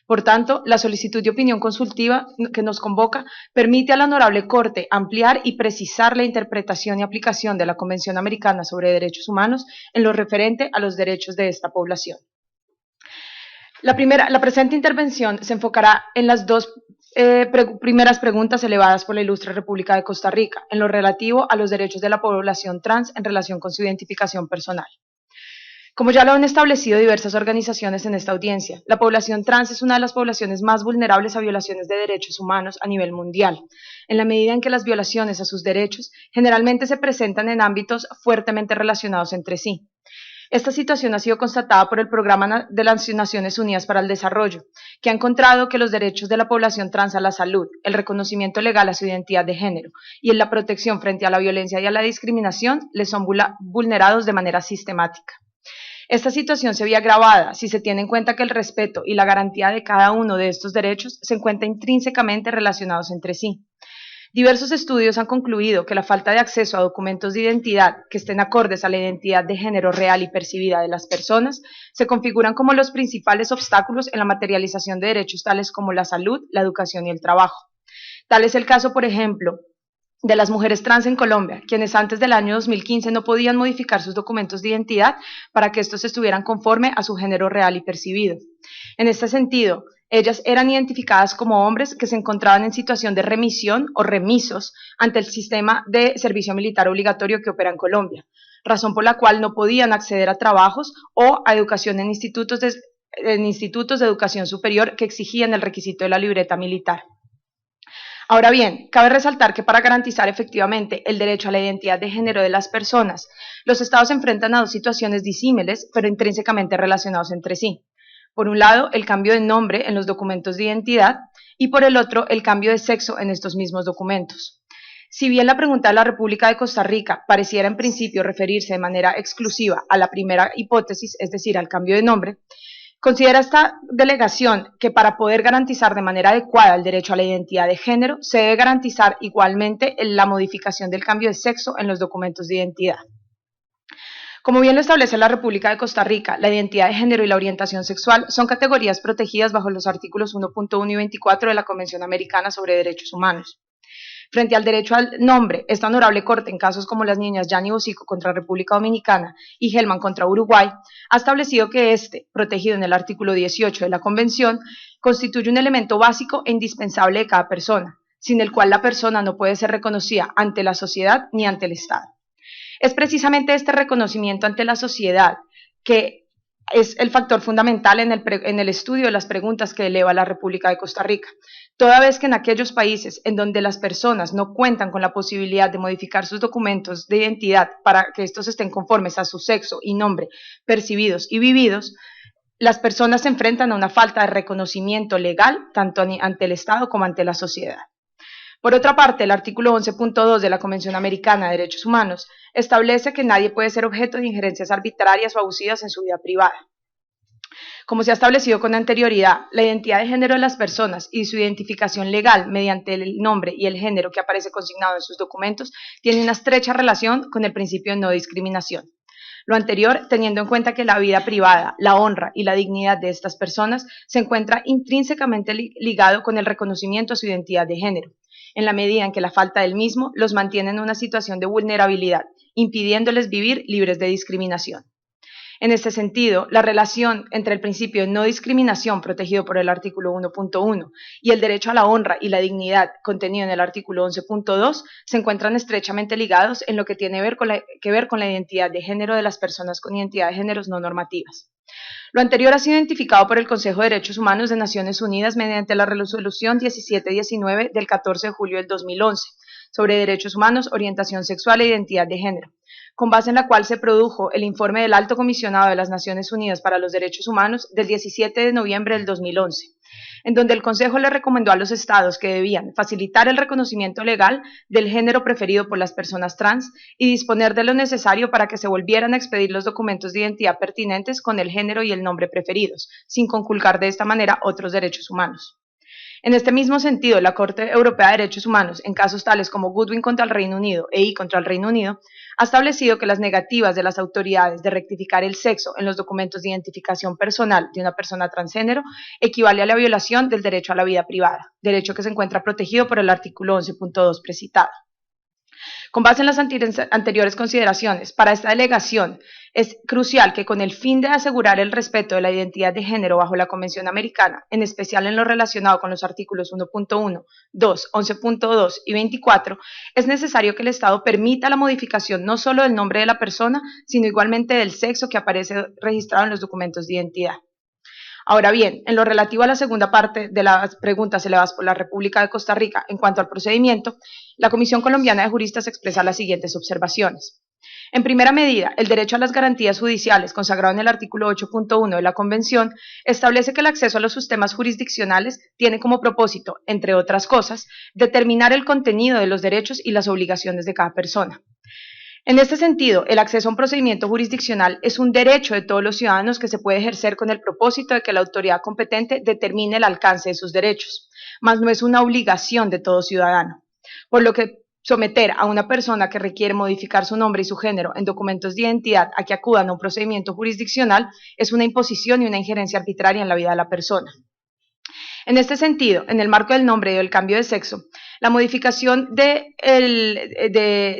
Por tanto, la solicitud de opinión consultiva que nos convoca permite a la Honorable Corte ampliar y precisar la interpretación y aplicación de la Convención Americana sobre Derechos Humanos en lo referente a los derechos de esta población. La presente intervención se enfocará en las dos primeras preguntas elevadas por la Ilustre República de Costa Rica, en lo relativo a los derechos de la población trans en relación con su identificación personal. Como ya lo han establecido diversas organizaciones en esta audiencia, la población trans es una de las poblaciones más vulnerables a violaciones de derechos humanos a nivel mundial, en la medida en que las violaciones a sus derechos generalmente se presentan en ámbitos fuertemente relacionados entre sí. Esta situación ha sido constatada por el Programa de las Naciones Unidas para el Desarrollo, que ha encontrado que los derechos de la población trans a la salud, el reconocimiento legal a su identidad de género y en la protección frente a la violencia y a la discriminación les son vulnerados de manera sistemática. Esta situación se ve agravada si se tiene en cuenta que el respeto y la garantía de cada uno de estos derechos se encuentran intrínsecamente relacionados entre sí. Diversos estudios han concluido que la falta de acceso a documentos de identidad que estén acordes a la identidad de género real y percibida de las personas se configuran como los principales obstáculos en la materialización de derechos tales como la salud, la educación y el trabajo. Tal es el caso, por ejemplo, de las mujeres trans en Colombia, quienes antes del año 2015 no podían modificar sus documentos de identidad para que estos estuvieran conforme a su género real y percibido. En este sentido, ellas eran identificadas como hombres que se encontraban en situación de remisión o remisos ante el sistema de servicio militar obligatorio que opera en Colombia, razón por la cual no podían acceder a trabajos o a educación en institutos de educación superior que exigían el requisito de la libreta militar. Ahora bien, cabe resaltar que para garantizar efectivamente el derecho a la identidad de género de las personas, los estados se enfrentan a dos situaciones disímiles, pero intrínsecamente relacionados entre sí. Por un lado, el cambio de nombre en los documentos de identidad y por el otro, el cambio de sexo en estos mismos documentos. Si bien la pregunta de la República de Costa Rica pareciera en principio referirse de manera exclusiva a la primera hipótesis, es decir, al cambio de nombre, considera esta delegación que para poder garantizar de manera adecuada el derecho a la identidad de género, se debe garantizar igualmente la modificación del cambio de sexo en los documentos de identidad. Como bien lo establece la República de Costa Rica, la identidad de género y la orientación sexual son categorías protegidas bajo los artículos 1.1 y 24 de la Convención Americana sobre Derechos Humanos. Frente al derecho al nombre, esta honorable Corte, en casos como las niñas Yani Bosico contra República Dominicana y Hellman contra Uruguay, ha establecido que este, protegido en el artículo 18 de la Convención, constituye un elemento básico e indispensable de cada persona, sin el cual la persona no puede ser reconocida ante la sociedad ni ante el Estado. Es precisamente este reconocimiento ante la sociedad que es el factor fundamental en el estudio de las preguntas que eleva la República de Costa Rica, toda vez que en aquellos países en donde las personas no cuentan con la posibilidad de modificar sus documentos de identidad para que estos estén conformes a su sexo y nombre percibidos y vividos, las personas se enfrentan a una falta de reconocimiento legal tanto ante el Estado como ante la sociedad. Por otra parte, el artículo 11.2 de la Convención Americana de Derechos Humanos establece que nadie puede ser objeto de injerencias arbitrarias o abusivas en su vida privada. Como se ha establecido con anterioridad, la identidad de género de las personas y su identificación legal mediante el nombre y el género que aparece consignado en sus documentos tiene una estrecha relación con el principio de no discriminación. Lo anterior, teniendo en cuenta que la vida privada, la honra y la dignidad de estas personas se encuentra intrínsecamente ligado con el reconocimiento a su identidad de género, en la medida en que la falta del mismo los mantiene en una situación de vulnerabilidad, impidiéndoles vivir libres de discriminación. En este sentido, la relación entre el principio de no discriminación protegido por el artículo 1.1 y el derecho a la honra y la dignidad contenido en el artículo 11.2 se encuentran estrechamente ligados en lo que tiene que ver con la identidad de género de las personas con identidad de géneros no normativas. Lo anterior ha sido identificado por el Consejo de Derechos Humanos de Naciones Unidas mediante la resolución 1719 del 14 de julio del 2011 sobre derechos humanos, orientación sexual e identidad de género, con base en la cual se produjo el informe del Alto Comisionado de las Naciones Unidas para los Derechos Humanos del 17 de noviembre del 2011. en donde el Consejo le recomendó a los estados que debían facilitar el reconocimiento legal del género preferido por las personas trans y disponer de lo necesario para que se volvieran a expedir los documentos de identidad pertinentes con el género y el nombre preferidos, sin conculcar de esta manera otros derechos humanos. En este mismo sentido, la Corte Europea de Derechos Humanos, en casos tales como Goodwin contra el Reino Unido e I contra el Reino Unido, ha establecido que las negativas de las autoridades de rectificar el sexo en los documentos de identificación personal de una persona transgénero equivale a la violación del derecho a la vida privada, derecho que se encuentra protegido por el artículo 11.2 precitado. Con base en las anteriores consideraciones, para esta delegación es crucial que con el fin de asegurar el respeto de la identidad de género bajo la Convención Americana, en especial en lo relacionado con los artículos 1.1, 2, 11.2 y 24, es necesario que el Estado permita la modificación no solo del nombre de la persona, sino igualmente del sexo que aparece registrado en los documentos de identidad. Ahora bien, en lo relativo a la segunda parte de las preguntas elevadas por la República de Costa Rica en cuanto al procedimiento, la Comisión Colombiana de Juristas expresa las siguientes observaciones. En primera medida, el derecho a las garantías judiciales, consagrado en el artículo 8.1 de la Convención, establece que el acceso a los sistemas jurisdiccionales tiene como propósito, entre otras cosas, determinar el contenido de los derechos y las obligaciones de cada persona. En este sentido, el acceso a un procedimiento jurisdiccional es un derecho de todos los ciudadanos que se puede ejercer con el propósito de que la autoridad competente determine el alcance de sus derechos, mas no es una obligación de todo ciudadano, por lo que someter a una persona que requiere modificar su nombre y su género en documentos de identidad a que acudan a un procedimiento jurisdiccional es una imposición y una injerencia arbitraria en la vida de la persona. En este sentido, en el marco del nombre y del cambio de sexo, la modificación de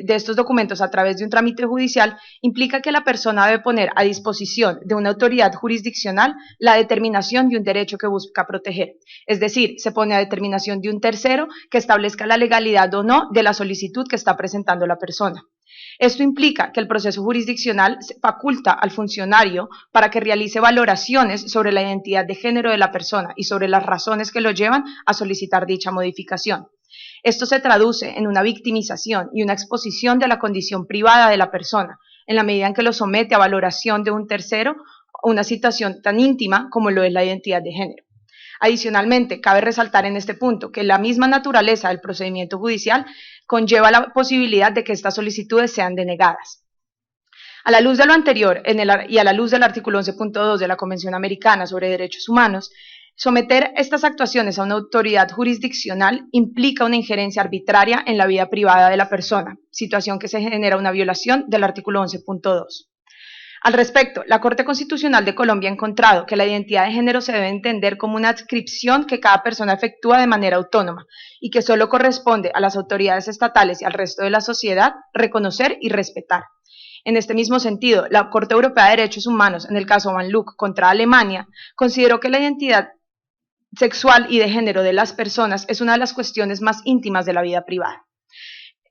estos documentos a través de un trámite judicial implica que la persona debe poner a disposición de una autoridad jurisdiccional la determinación de un derecho que busca proteger. Es decir, se pone a determinación de un tercero que establezca la legalidad o no de la solicitud que está presentando la persona. Esto implica que el proceso jurisdiccional faculta al funcionario para que realice valoraciones sobre la identidad de género de la persona y sobre las razones que lo llevan a solicitar dicha modificación. Esto se traduce en una victimización y una exposición de la condición privada de la persona, en la medida en que lo somete a valoración de un tercero, una situación tan íntima como lo es la identidad de género. Adicionalmente, cabe resaltar en este punto que la misma naturaleza del procedimiento judicial conlleva la posibilidad de que estas solicitudes sean denegadas. A la luz de lo anterior y a la luz del artículo 11.2 de la Convención Americana sobre Derechos Humanos, someter estas actuaciones a una autoridad jurisdiccional implica una injerencia arbitraria en la vida privada de la persona, situación que se genera una violación del artículo 11.2. Al respecto, la Corte Constitucional de Colombia ha encontrado que la identidad de género se debe entender como una adscripción que cada persona efectúa de manera autónoma y que solo corresponde a las autoridades estatales y al resto de la sociedad reconocer y respetar. En este mismo sentido, la Corte Europea de Derechos Humanos, en el caso Van Luck contra Alemania, consideró que la identidad sexual y de género de las personas es una de las cuestiones más íntimas de la vida privada.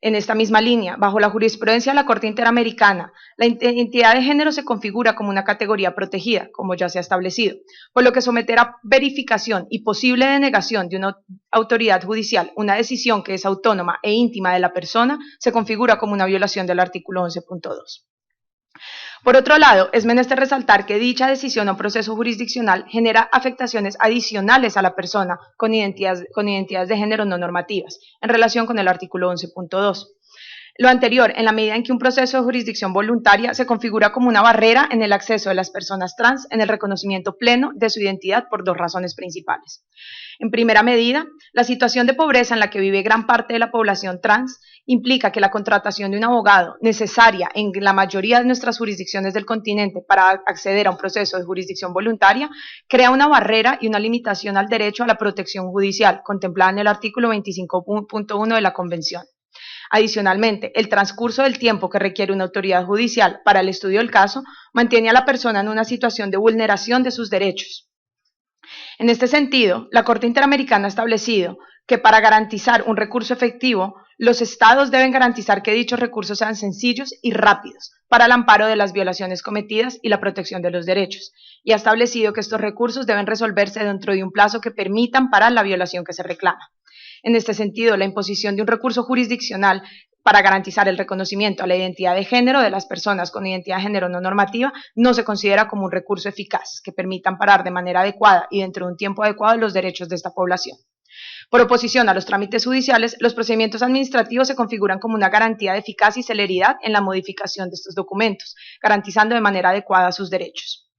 En esta misma línea, bajo la jurisprudencia de la Corte Interamericana, la identidad de género se configura como una categoría protegida, como ya se ha establecido, por lo que someter a verificación y posible denegación de una autoridad judicial una decisión que es autónoma e íntima de la persona se configura como una violación del artículo 11.2. Por otro lado, es menester resaltar que dicha decisión o proceso jurisdiccional genera afectaciones adicionales a la persona con identidades de género no normativas, en relación con el artículo 11.2. Lo anterior, en la medida en que un proceso de jurisdicción voluntaria se configura como una barrera en el acceso de las personas trans en el reconocimiento pleno de su identidad por dos razones principales. En primera medida, la situación de pobreza en la que vive gran parte de la población trans implica que la contratación de un abogado, necesaria en la mayoría de nuestras jurisdicciones del continente para acceder a un proceso de jurisdicción voluntaria, crea una barrera y una limitación al derecho a la protección judicial, contemplada en el artículo 25.1 de la Convención. Adicionalmente, el transcurso del tiempo que requiere una autoridad judicial para el estudio del caso mantiene a la persona en una situación de vulneración de sus derechos. En este sentido, la Corte Interamericana ha establecido que para garantizar un recurso efectivo, los estados deben garantizar que dichos recursos sean sencillos y rápidos para el amparo de las violaciones cometidas y la protección de los derechos, y ha establecido que estos recursos deben resolverse dentro de un plazo que permita amparar la violación que se reclama. En este sentido, la imposición de un recurso jurisdiccional para garantizar el reconocimiento a la identidad de género de las personas con identidad de género no normativa no se considera como un recurso eficaz que permita amparar de manera adecuada y dentro de un tiempo adecuado los derechos de esta población. Por oposición a los trámites judiciales, los procedimientos administrativos se configuran como una garantía de eficacia y celeridad en la modificación de estos documentos, garantizando de manera adecuada sus derechos.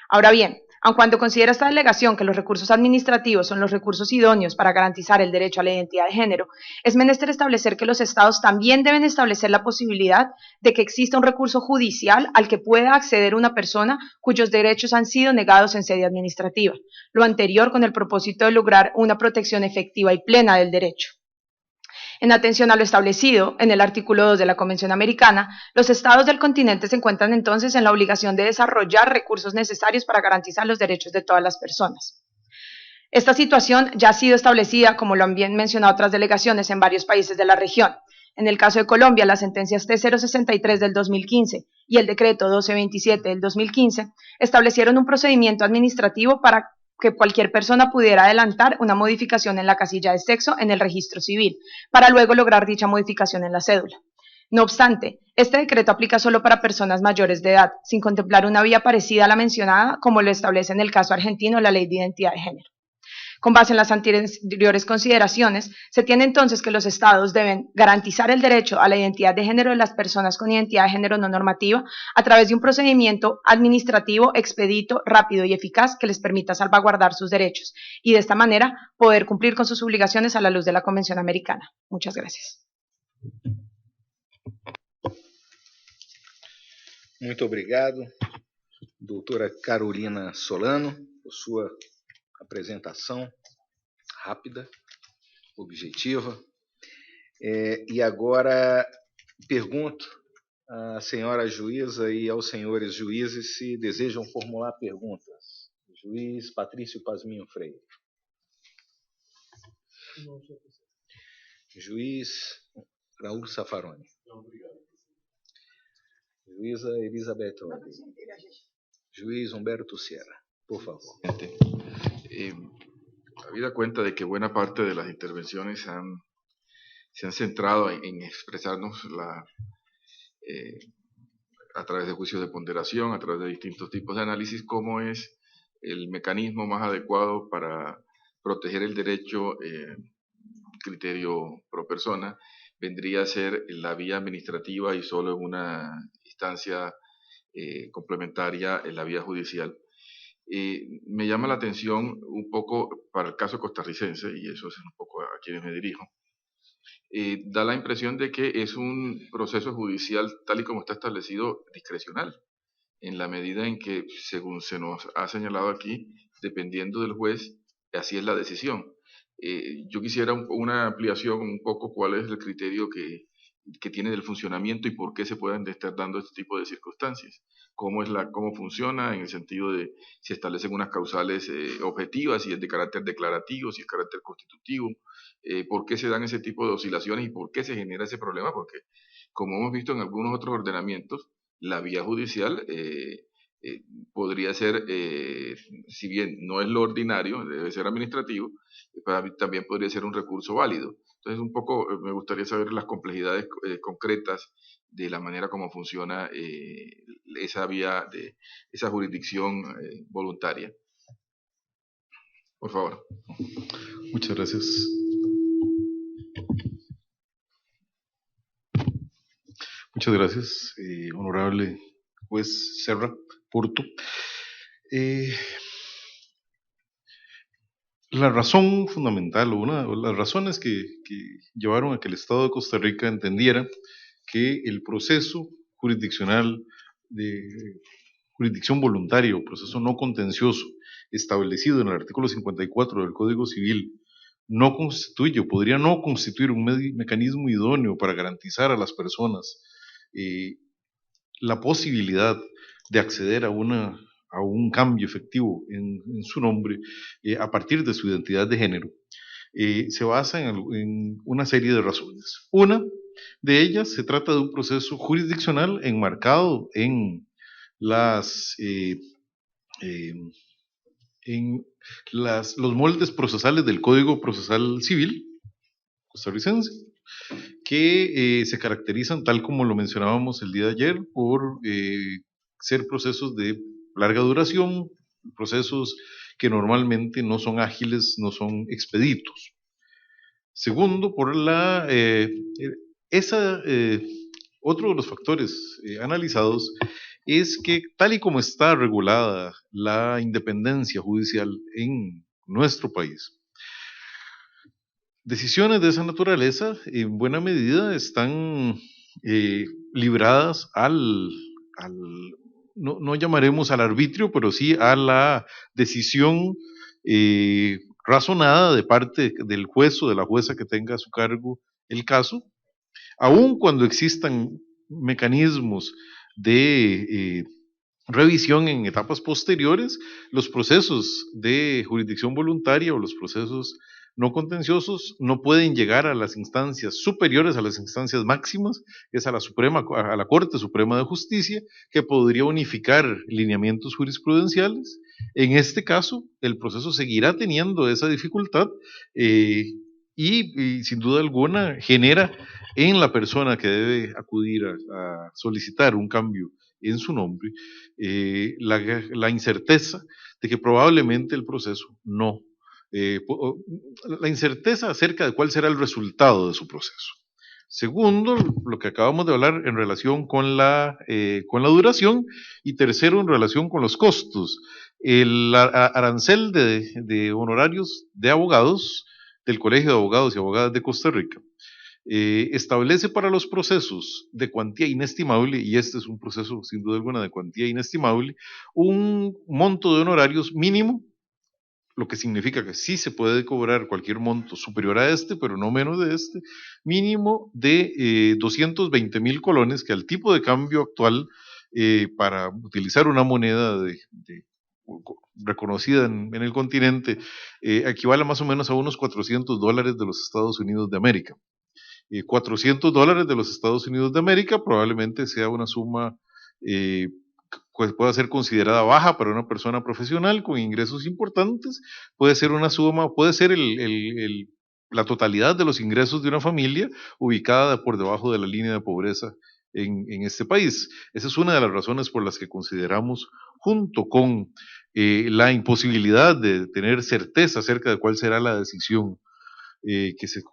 Ahora bien, aun cuando considera esta delegación que los recursos administrativos son los recursos idóneos para garantizar el derecho a la identidad de género, es menester establecer que los estados también deben establecer la posibilidad de que exista un recurso judicial al que pueda acceder una persona cuyos derechos han sido negados en sede administrativa, lo anterior con el propósito de lograr una protección efectiva y plena del derecho. En atención a lo establecido en el artículo 2 de la Convención Americana, los estados del continente se encuentran entonces en la obligación de desarrollar recursos necesarios para garantizar los derechos de todas las personas. Esta situación ya ha sido establecida, como lo han bien mencionado otras delegaciones, en varios países de la región. En el caso de Colombia, las sentencias T063 del 2015 y el decreto 1227 del 2015 establecieron un procedimiento administrativo para que cualquier persona pudiera adelantar una modificación en la casilla de sexo en el registro civil, para luego lograr dicha modificación en la cédula. No obstante, este decreto aplica solo para personas mayores de edad, sin contemplar una vía parecida a la mencionada, como lo establece en el caso argentino la Ley de Identidad de Género. Con base en las anteriores consideraciones, se tiene entonces que los estados deben garantizar el derecho a la identidad de género de las personas con identidad de género no normativa a través de un procedimiento administrativo expedito, rápido y eficaz que les permita salvaguardar sus derechos y de esta manera poder cumplir con sus obligaciones a la luz de la Convención Americana. Muchas gracias. Muito obrigado, doutora Carolina Solano, por sua apresentação rápida, objetiva. E agora pergunto à senhora juíza e aos senhores juízes se desejam formular perguntas. Juiz Patrício Pasminho Freire. Juiz Raul Safaroni. Juíza Elizabeth Oden. Juiz Humberto Sierra, por favor. Habida cuenta de que buena parte de las intervenciones se han centrado en expresarnos a través de juicios de ponderación, a través de distintos tipos de análisis, cómo es el mecanismo más adecuado para proteger el derecho, criterio pro persona, vendría a ser la vía administrativa y solo en una instancia complementaria en la vía judicial. Me llama la atención un poco para el caso costarricense, y eso es un poco a quienes me dirijo. Da la impresión de que es un proceso judicial, tal y como está establecido, discrecional, en la medida en que, según se nos ha señalado aquí, dependiendo del juez, así es la decisión. Yo quisiera una ampliación un poco cuál es el criterio que tiene del funcionamiento y por qué se pueden estar dando este tipo de circunstancias. Cómo funciona en el sentido de si establecen unas causales objetivas, si es de carácter declarativo, si es carácter constitutivo, por qué se dan ese tipo de oscilaciones y por qué se genera ese problema, porque como hemos visto en algunos otros ordenamientos, la vía judicial podría ser, si bien no es lo ordinario, debe ser administrativo, también podría ser un recurso válido. Entonces, un poco me gustaría saber las complejidades concretas de la manera como funciona esa vía, esa jurisdicción voluntaria. Por favor. Muchas gracias. Muchas gracias, honorable juez Serra Porto. La razón fundamental, o una de las razones que llevaron a que el Estado de Costa Rica entendiera que el proceso jurisdiccional de jurisdicción voluntaria o proceso no contencioso establecido en el artículo 54 del Código Civil no constituye o podría no constituir un mecanismo idóneo para garantizar a las personas la posibilidad de acceder a un cambio efectivo en su nombre a partir de su identidad de género, se basa en una serie de razones. Una de ellas se trata de un proceso jurisdiccional enmarcado en los moldes procesales del Código Procesal Civil, costarricense, que se caracterizan, tal como lo mencionábamos el día de ayer, por ser procesos de larga duración, procesos que normalmente no son ágiles, no son expeditos. Segundo, por otro de los factores analizados es que tal y como está regulada la independencia judicial en nuestro país, decisiones de esa naturaleza en buena medida están libradas no llamaremos al arbitrio, pero sí a la decisión razonada de parte del juez o de la jueza que tenga a su cargo el caso, aun cuando existan mecanismos de revisión en etapas posteriores. Los procesos de jurisdicción voluntaria o los procesos no contenciosos no pueden llegar a las instancias superiores, a las instancias máximas, que es a la Corte Suprema de Justicia, que podría unificar lineamientos jurisprudenciales. En este caso, el proceso seguirá teniendo esa dificultad y sin duda alguna genera en la persona que debe acudir a solicitar un cambio en su nombre, la incerteza de que probablemente el proceso la incerteza acerca de cuál será el resultado de su proceso. Segundo, lo que acabamos de hablar en relación con la duración, y tercero, en relación con los costos. El arancel de honorarios de abogados del Colegio de Abogados y Abogadas de Costa Rica establece para los procesos de cuantía inestimable, y este es un proceso sin duda alguna de cuantía inestimable, un monto de honorarios mínimo, lo que significa que sí se puede cobrar cualquier monto superior a este, pero no menos de este, mínimo de 220,000 colones, que al tipo de cambio actual, para utilizar una moneda reconocida en el continente, equivale más o menos a unos $400 de los Estados Unidos de América. $400 de los Estados Unidos de América probablemente sea una suma pues pueda ser considerada baja para una persona profesional con ingresos importantes, puede ser una suma, puede ser la totalidad de los ingresos de una familia ubicada por debajo de la línea de pobreza en este país. Esa es una de las razones por las que consideramos, junto con la imposibilidad de tener certeza acerca de cuál será la decisión que se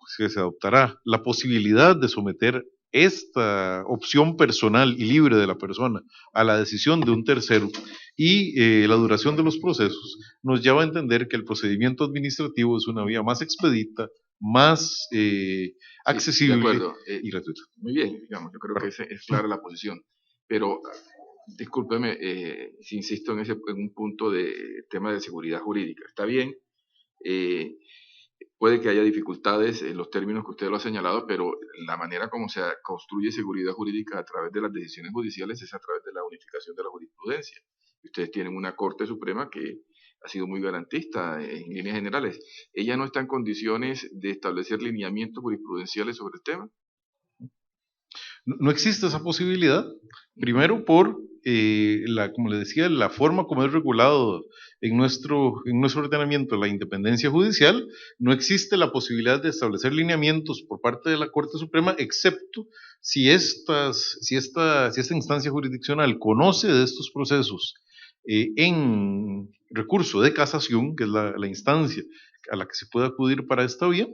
adoptará, la posibilidad de someter esta opción personal y libre de la persona a la decisión de un tercero y la duración de los procesos nos lleva a entender que el procedimiento administrativo es una vía más expedita, más accesible de acuerdo. Y gratuita. Muy bien, digamos, yo creo que es clara la posición, pero discúlpeme si insisto en un punto de tema de seguridad jurídica. Está bien, puede que haya dificultades en los términos que usted lo ha señalado, pero la manera como se construye seguridad jurídica a través de las decisiones judiciales es a través de la unificación de la jurisprudencia. Ustedes tienen una Corte Suprema que ha sido muy garantista en líneas generales. ¿Ella no está en condiciones de establecer lineamientos jurisprudenciales sobre el tema? No existe esa posibilidad, primero por, como le decía, la forma como es regulado en nuestro ordenamiento la independencia judicial. No existe la posibilidad de establecer lineamientos por parte de la Corte Suprema, excepto si esta instancia jurisdiccional conoce de estos procesos en recurso de casación, que es la instancia a la que se puede acudir para esta vía,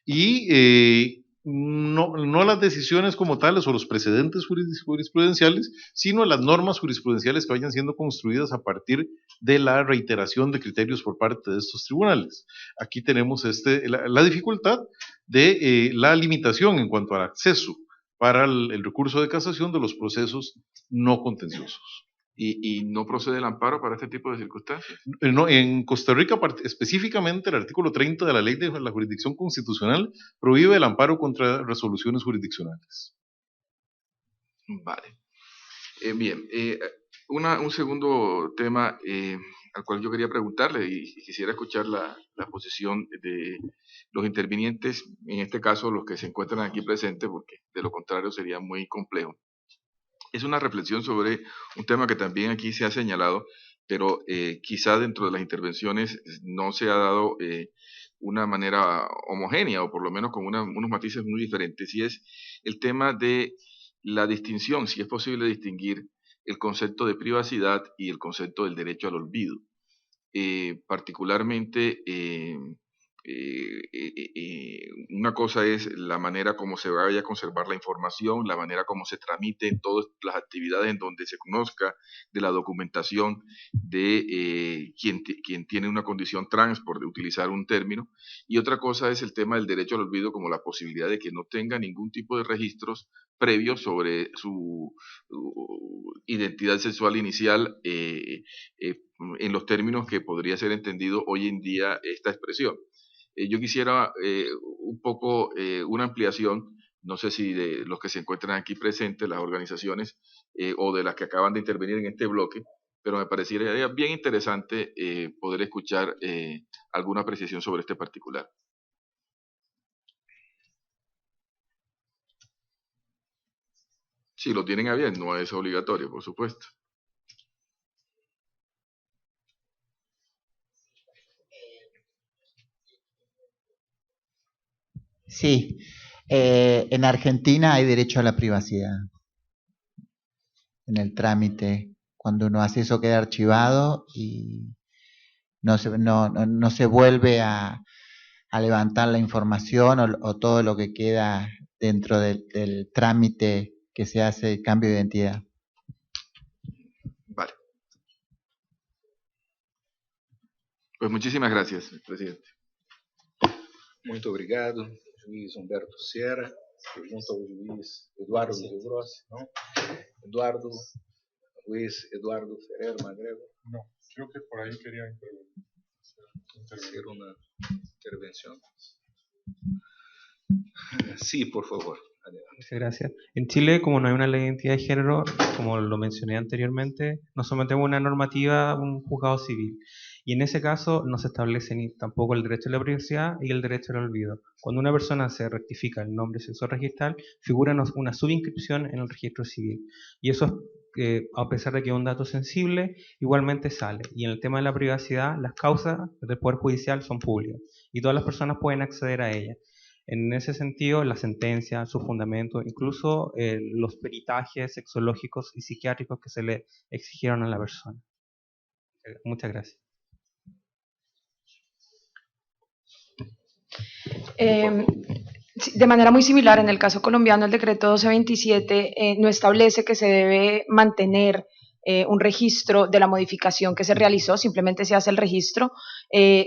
y no las decisiones como tales o los precedentes jurisprudenciales, sino las normas jurisprudenciales que vayan siendo construidas a partir de la reiteración de criterios por parte de estos tribunales. Aquí tenemos la dificultad de la limitación en cuanto al acceso para el recurso de casación de los procesos no contenciosos. ¿Y no procede el amparo para este tipo de circunstancias? No, en Costa Rica, específicamente el artículo 30 de la Ley de la Jurisdicción Constitucional prohíbe el amparo contra resoluciones jurisdiccionales. Vale. Bien, un segundo tema al cual yo quería preguntarle y quisiera escuchar la posición de los intervinientes, en este caso los que se encuentran aquí presentes, porque de lo contrario sería muy complejo. Es una reflexión sobre un tema que también aquí se ha señalado, pero quizá dentro de las intervenciones no se ha dado una manera homogénea o por lo menos con unos matices muy diferentes, y es el tema de la distinción, si es posible distinguir el concepto de privacidad y el concepto del derecho al olvido. Particularmente, una cosa es la manera como se vaya a conservar la información, la manera como se tramite en todas las actividades en donde se conozca de la documentación de quien tiene una condición trans, por utilizar un término, y otra cosa es el tema del derecho al olvido como la posibilidad de que no tenga ningún tipo de registros previos sobre su identidad sexual inicial, en los términos que podría ser entendido hoy en día esta expresión. Yo quisiera un poco una ampliación, no sé si de los que se encuentran aquí presentes, las organizaciones, o de las que acaban de intervenir en este bloque, pero me parecería bien interesante poder escuchar alguna apreciación sobre este particular. Si lo tienen a bien, no es obligatorio, por supuesto. Sí, en Argentina hay derecho a la privacidad. En el trámite, cuando uno hace eso queda archivado y no se vuelve a levantar la información o todo lo que queda dentro del trámite que se hace el cambio de identidad. Vale. Pues muchísimas gracias, presidente. Muito obrigado, juiz Humberto Serra. Pergunta ao juiz Eduardo Rio Grossi, não? Eduardo, juiz Eduardo Ferreira Magrego. No, creo que por ahí quería Hacer una intervención. Sí, por favor. Adelante. Muchas gracias. En Chile, como no hay una ley de identidad de género, como lo mencioné anteriormente, nos sometemos a una normativa, un juzgado civil. Y en ese caso no se establece ni tampoco el derecho a la privacidad y el derecho al olvido. Cuando una persona se rectifica el nombre sexual registral, figura una subinscripción en el registro civil. Y eso, a pesar de que es un dato sensible, igualmente sale. Y en el tema de la privacidad, las causas del Poder Judicial son públicas y todas las personas pueden acceder a ellas. En ese sentido, la sentencia, su fundamento, incluso los peritajes sexológicos y psiquiátricos que se le exigieron a la persona. Muchas gracias. De manera muy similar, en el caso colombiano, el decreto 1227 no establece que se debe mantener un registro de la modificación que se realizó, simplemente se hace el registro.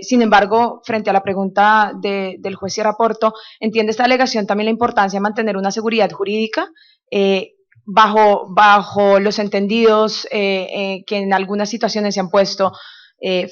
Sin embargo, frente a la pregunta del juez Sierra Porto, entiende esta alegación también la importancia de mantener una seguridad jurídica bajo los entendidos que en algunas situaciones se han puesto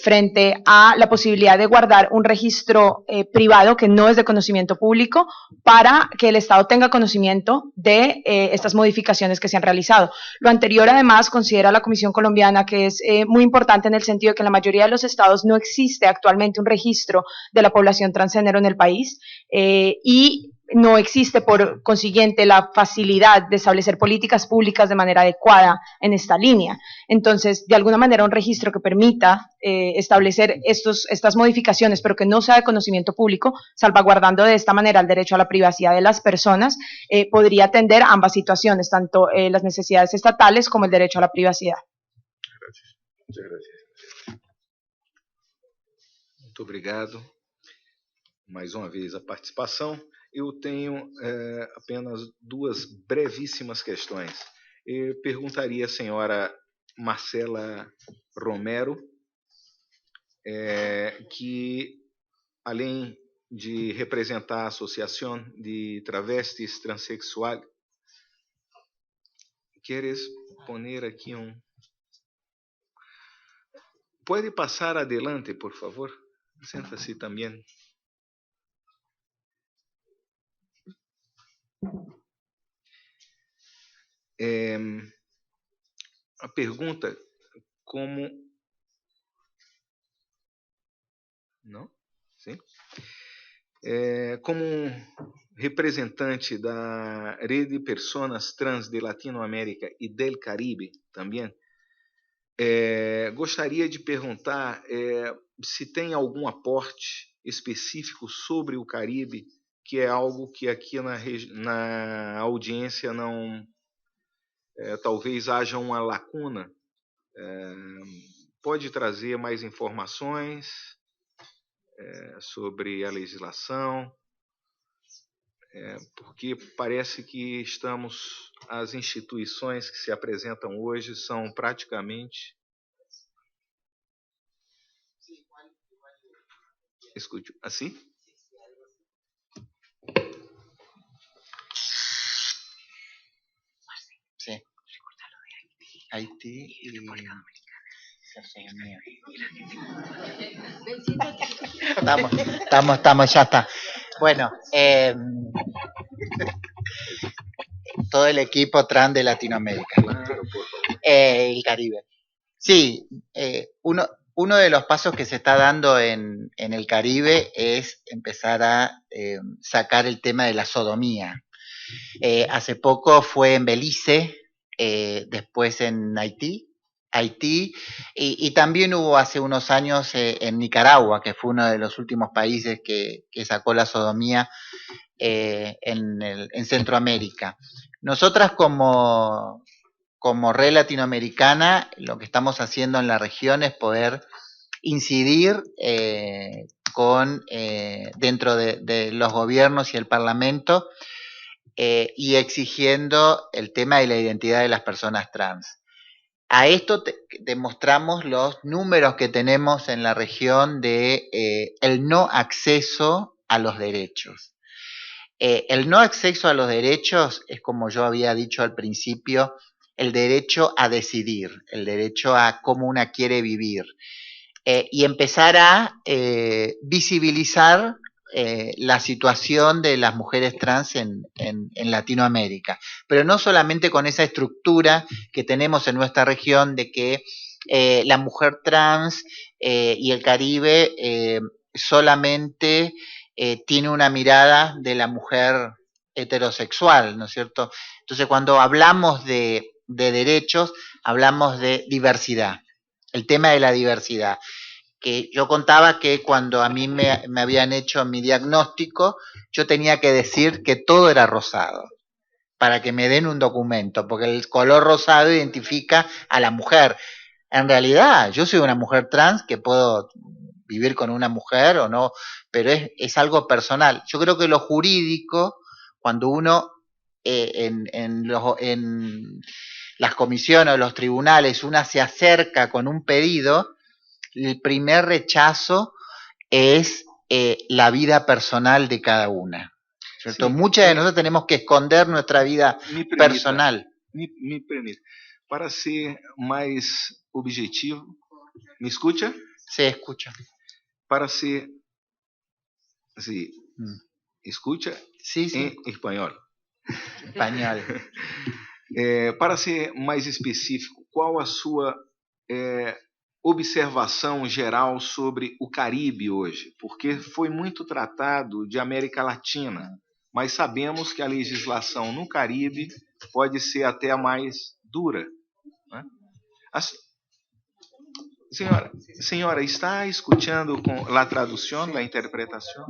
frente a la posibilidad de guardar un registro privado que no es de conocimiento público para que el Estado tenga conocimiento de estas modificaciones que se han realizado. Lo anterior, además, considera la Comisión Colombiana que es muy importante en el sentido de que en la mayoría de los estados no existe actualmente un registro de la población transgénero en el país y no existe, por consiguiente, la facilidad de establecer políticas públicas de manera adecuada en esta línea. Entonces, de alguna manera, un registro que permita establecer estas modificaciones, pero que no sea de conocimiento público, salvaguardando de esta manera el derecho a la privacidad de las personas, podría atender a ambas situaciones, tanto las necesidades estatales como el derecho a la privacidad. Gracias. Muchas gracias. Muito obrigado. Mais uma vez a participação. Eu tenho apenas duas brevíssimas questões. Eu perguntaria à senhora Marcela Romero, que além de representar a Associação de Travestis Transsexual, queres poner aqui Pode passar adelante, por favor? Senta-se também. A pergunta como... Não? Sim? Como representante da Rede de Personas Trans de Latinoamérica e del Caribe também, gostaria de perguntar se tem algum aporte específico sobre o Caribe, que é algo que aqui na audiência não, talvez haja uma lacuna. Pode trazer mais informações sobre a legislação, porque parece que as instituições que se apresentam hoje são praticamente... Escute, assim? Sí. Haití y Estamos, ya está. Bueno, todo el equipo trans de Latinoamérica, el Caribe. Sí, uno de los pasos que se está dando en el Caribe es empezar a sacar el tema de la sodomía. Hace poco fue en Belice, después en Haití, y también hubo hace unos años en Nicaragua, que fue uno de los últimos países que sacó la sodomía en Centroamérica. Nosotras como Red Latinoamericana, lo que estamos haciendo en la región es poder incidir dentro de los gobiernos y el Parlamento y exigiendo el tema de la identidad de las personas trans. A esto demostramos los números que tenemos en la región de el no acceso a los derechos. El no acceso a los derechos es, como yo había dicho al principio, el derecho a decidir, el derecho a cómo una quiere vivir, y empezar a visibilizar la situación de las mujeres trans en Latinoamérica, pero no solamente con esa estructura que tenemos en nuestra región de que la mujer trans y el Caribe solamente tiene una mirada de la mujer heterosexual, ¿no es cierto? Entonces, cuando hablamos de derechos, hablamos de diversidad, el tema de la diversidad. Que yo contaba que cuando a mí me habían hecho mi diagnóstico, yo tenía que decir que todo era rosado, para que me den un documento, porque el color rosado identifica a la mujer. En realidad, yo soy una mujer trans que puedo vivir con una mujer o no, pero es algo personal. Yo creo que lo jurídico, cuando uno en las comisiones o los tribunales, una se acerca con un pedido, el primer rechazo es la vida personal de cada una, ¿cierto? Sí. Muchas de nosotros tenemos que esconder nuestra vida personal. Me permite. Para ser mais objetivo, ¿me escucha? Sí, escucha. Para ser, sí, escucha sí, sí. En español. Español. Para ser mais específico, qual a sua observação geral sobre o Caribe hoje? Porque foi muito tratado de América Latina, mas sabemos que a legislação no Caribe pode ser até mais dura, né? Senhora, está escutando com a tradução, a interpretação?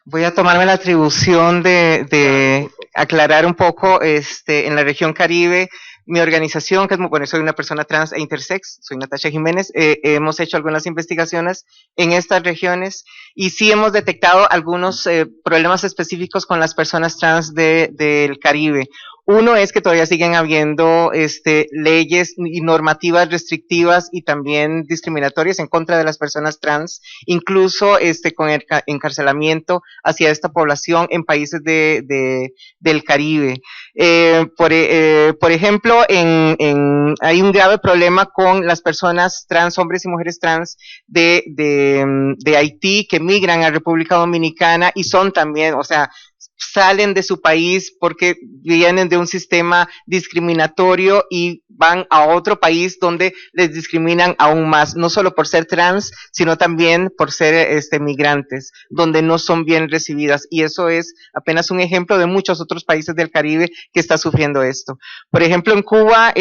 Voy a tomarme la atribución de aclarar un poco en la región Caribe. Mi organización, que es, bueno, soy una persona trans e intersex, soy Natasha Jiménez, hemos hecho algunas investigaciones en estas regiones y sí hemos detectado algunos problemas específicos con las personas trans del Caribe. Uno es que todavía siguen habiendo leyes y normativas restrictivas y también discriminatorias en contra de las personas trans, incluso con el encarcelamiento hacia esta población en países del Caribe. Por ejemplo, hay un grave problema con las personas trans, hombres y mujeres trans de Haití que migran a República Dominicana y son también, o sea, salen de su país porque vienen de un sistema discriminatorio y van a otro país donde les discriminan aún más, no solo por ser trans, sino también por ser migrantes, donde no son bien recibidas. Y eso es apenas un ejemplo de muchos otros países del Caribe que está sufriendo esto. Por ejemplo, en Cuba,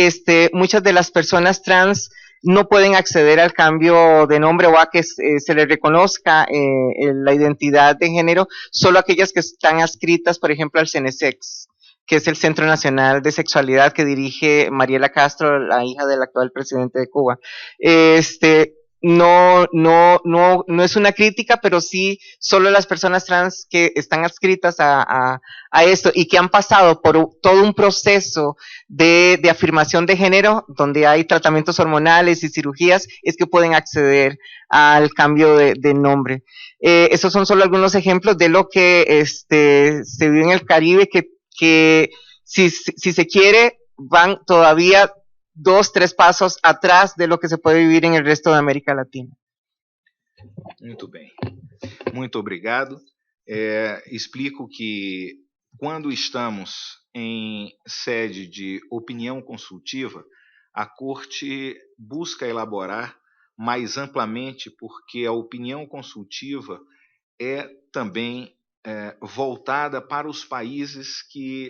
muchas de las personas trans no pueden acceder al cambio de nombre o a que se les reconozca la identidad de género, solo aquellas que están adscritas, por ejemplo, al CENESEX, que es el Centro Nacional de Sexualidad que dirige Mariela Castro, la hija del actual presidente de Cuba. No es una crítica, pero sí solo las personas trans que están adscritas a esto y que han pasado por todo un proceso de afirmación de género, donde hay tratamientos hormonales y cirugías, es que pueden acceder al cambio de nombre. Esos son solo algunos ejemplos de lo que se vive en el Caribe, que si se quiere, van todavía 2, 3 passos atrás de lo que se pode vivir em el resto da América Latina. Muito bem. Muito obrigado. Explico que quando estamos em sede de opinião consultiva, a Corte busca elaborar mais amplamente, porque a opinião consultiva é também voltada para os países que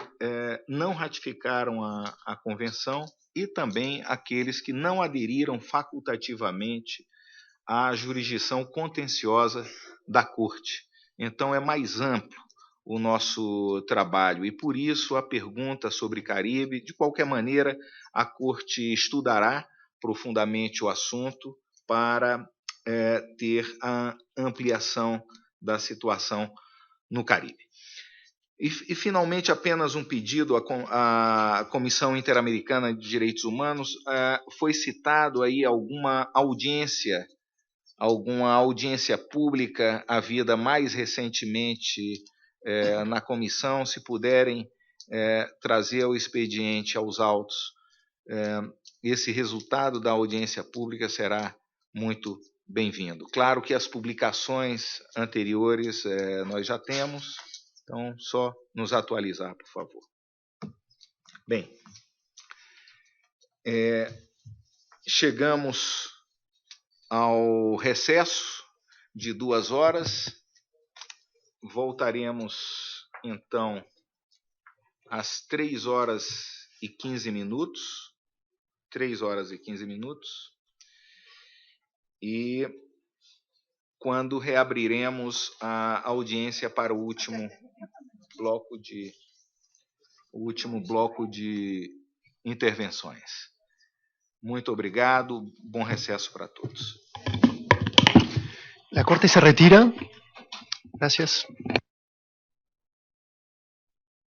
não ratificaram a convenção e também aqueles que não aderiram facultativamente à jurisdição contenciosa da Corte. Então, é mais amplo o nosso trabalho e, por isso, a pergunta sobre Caribe. De qualquer maneira, a Corte estudará profundamente o assunto para ter a ampliação da situação no Caribe. E, finalmente, apenas um pedido à Comissão Interamericana de Direitos Humanos. Foi citado aí alguma audiência pública havida mais recentemente na comissão. Se puderem trazer ao expediente, aos autos, esse resultado da audiência pública será muito bem-vindo. Claro que as publicações anteriores nós já temos, então só nos atualizar, por favor. Bem, chegamos ao recesso de 2 horas. Voltaremos, então, às 3h15. 3h15. E quando reabriremos a audiência para o último bloco de intervenções. Muito obrigado, bom recesso para todos. La Corte se retira. Gracias.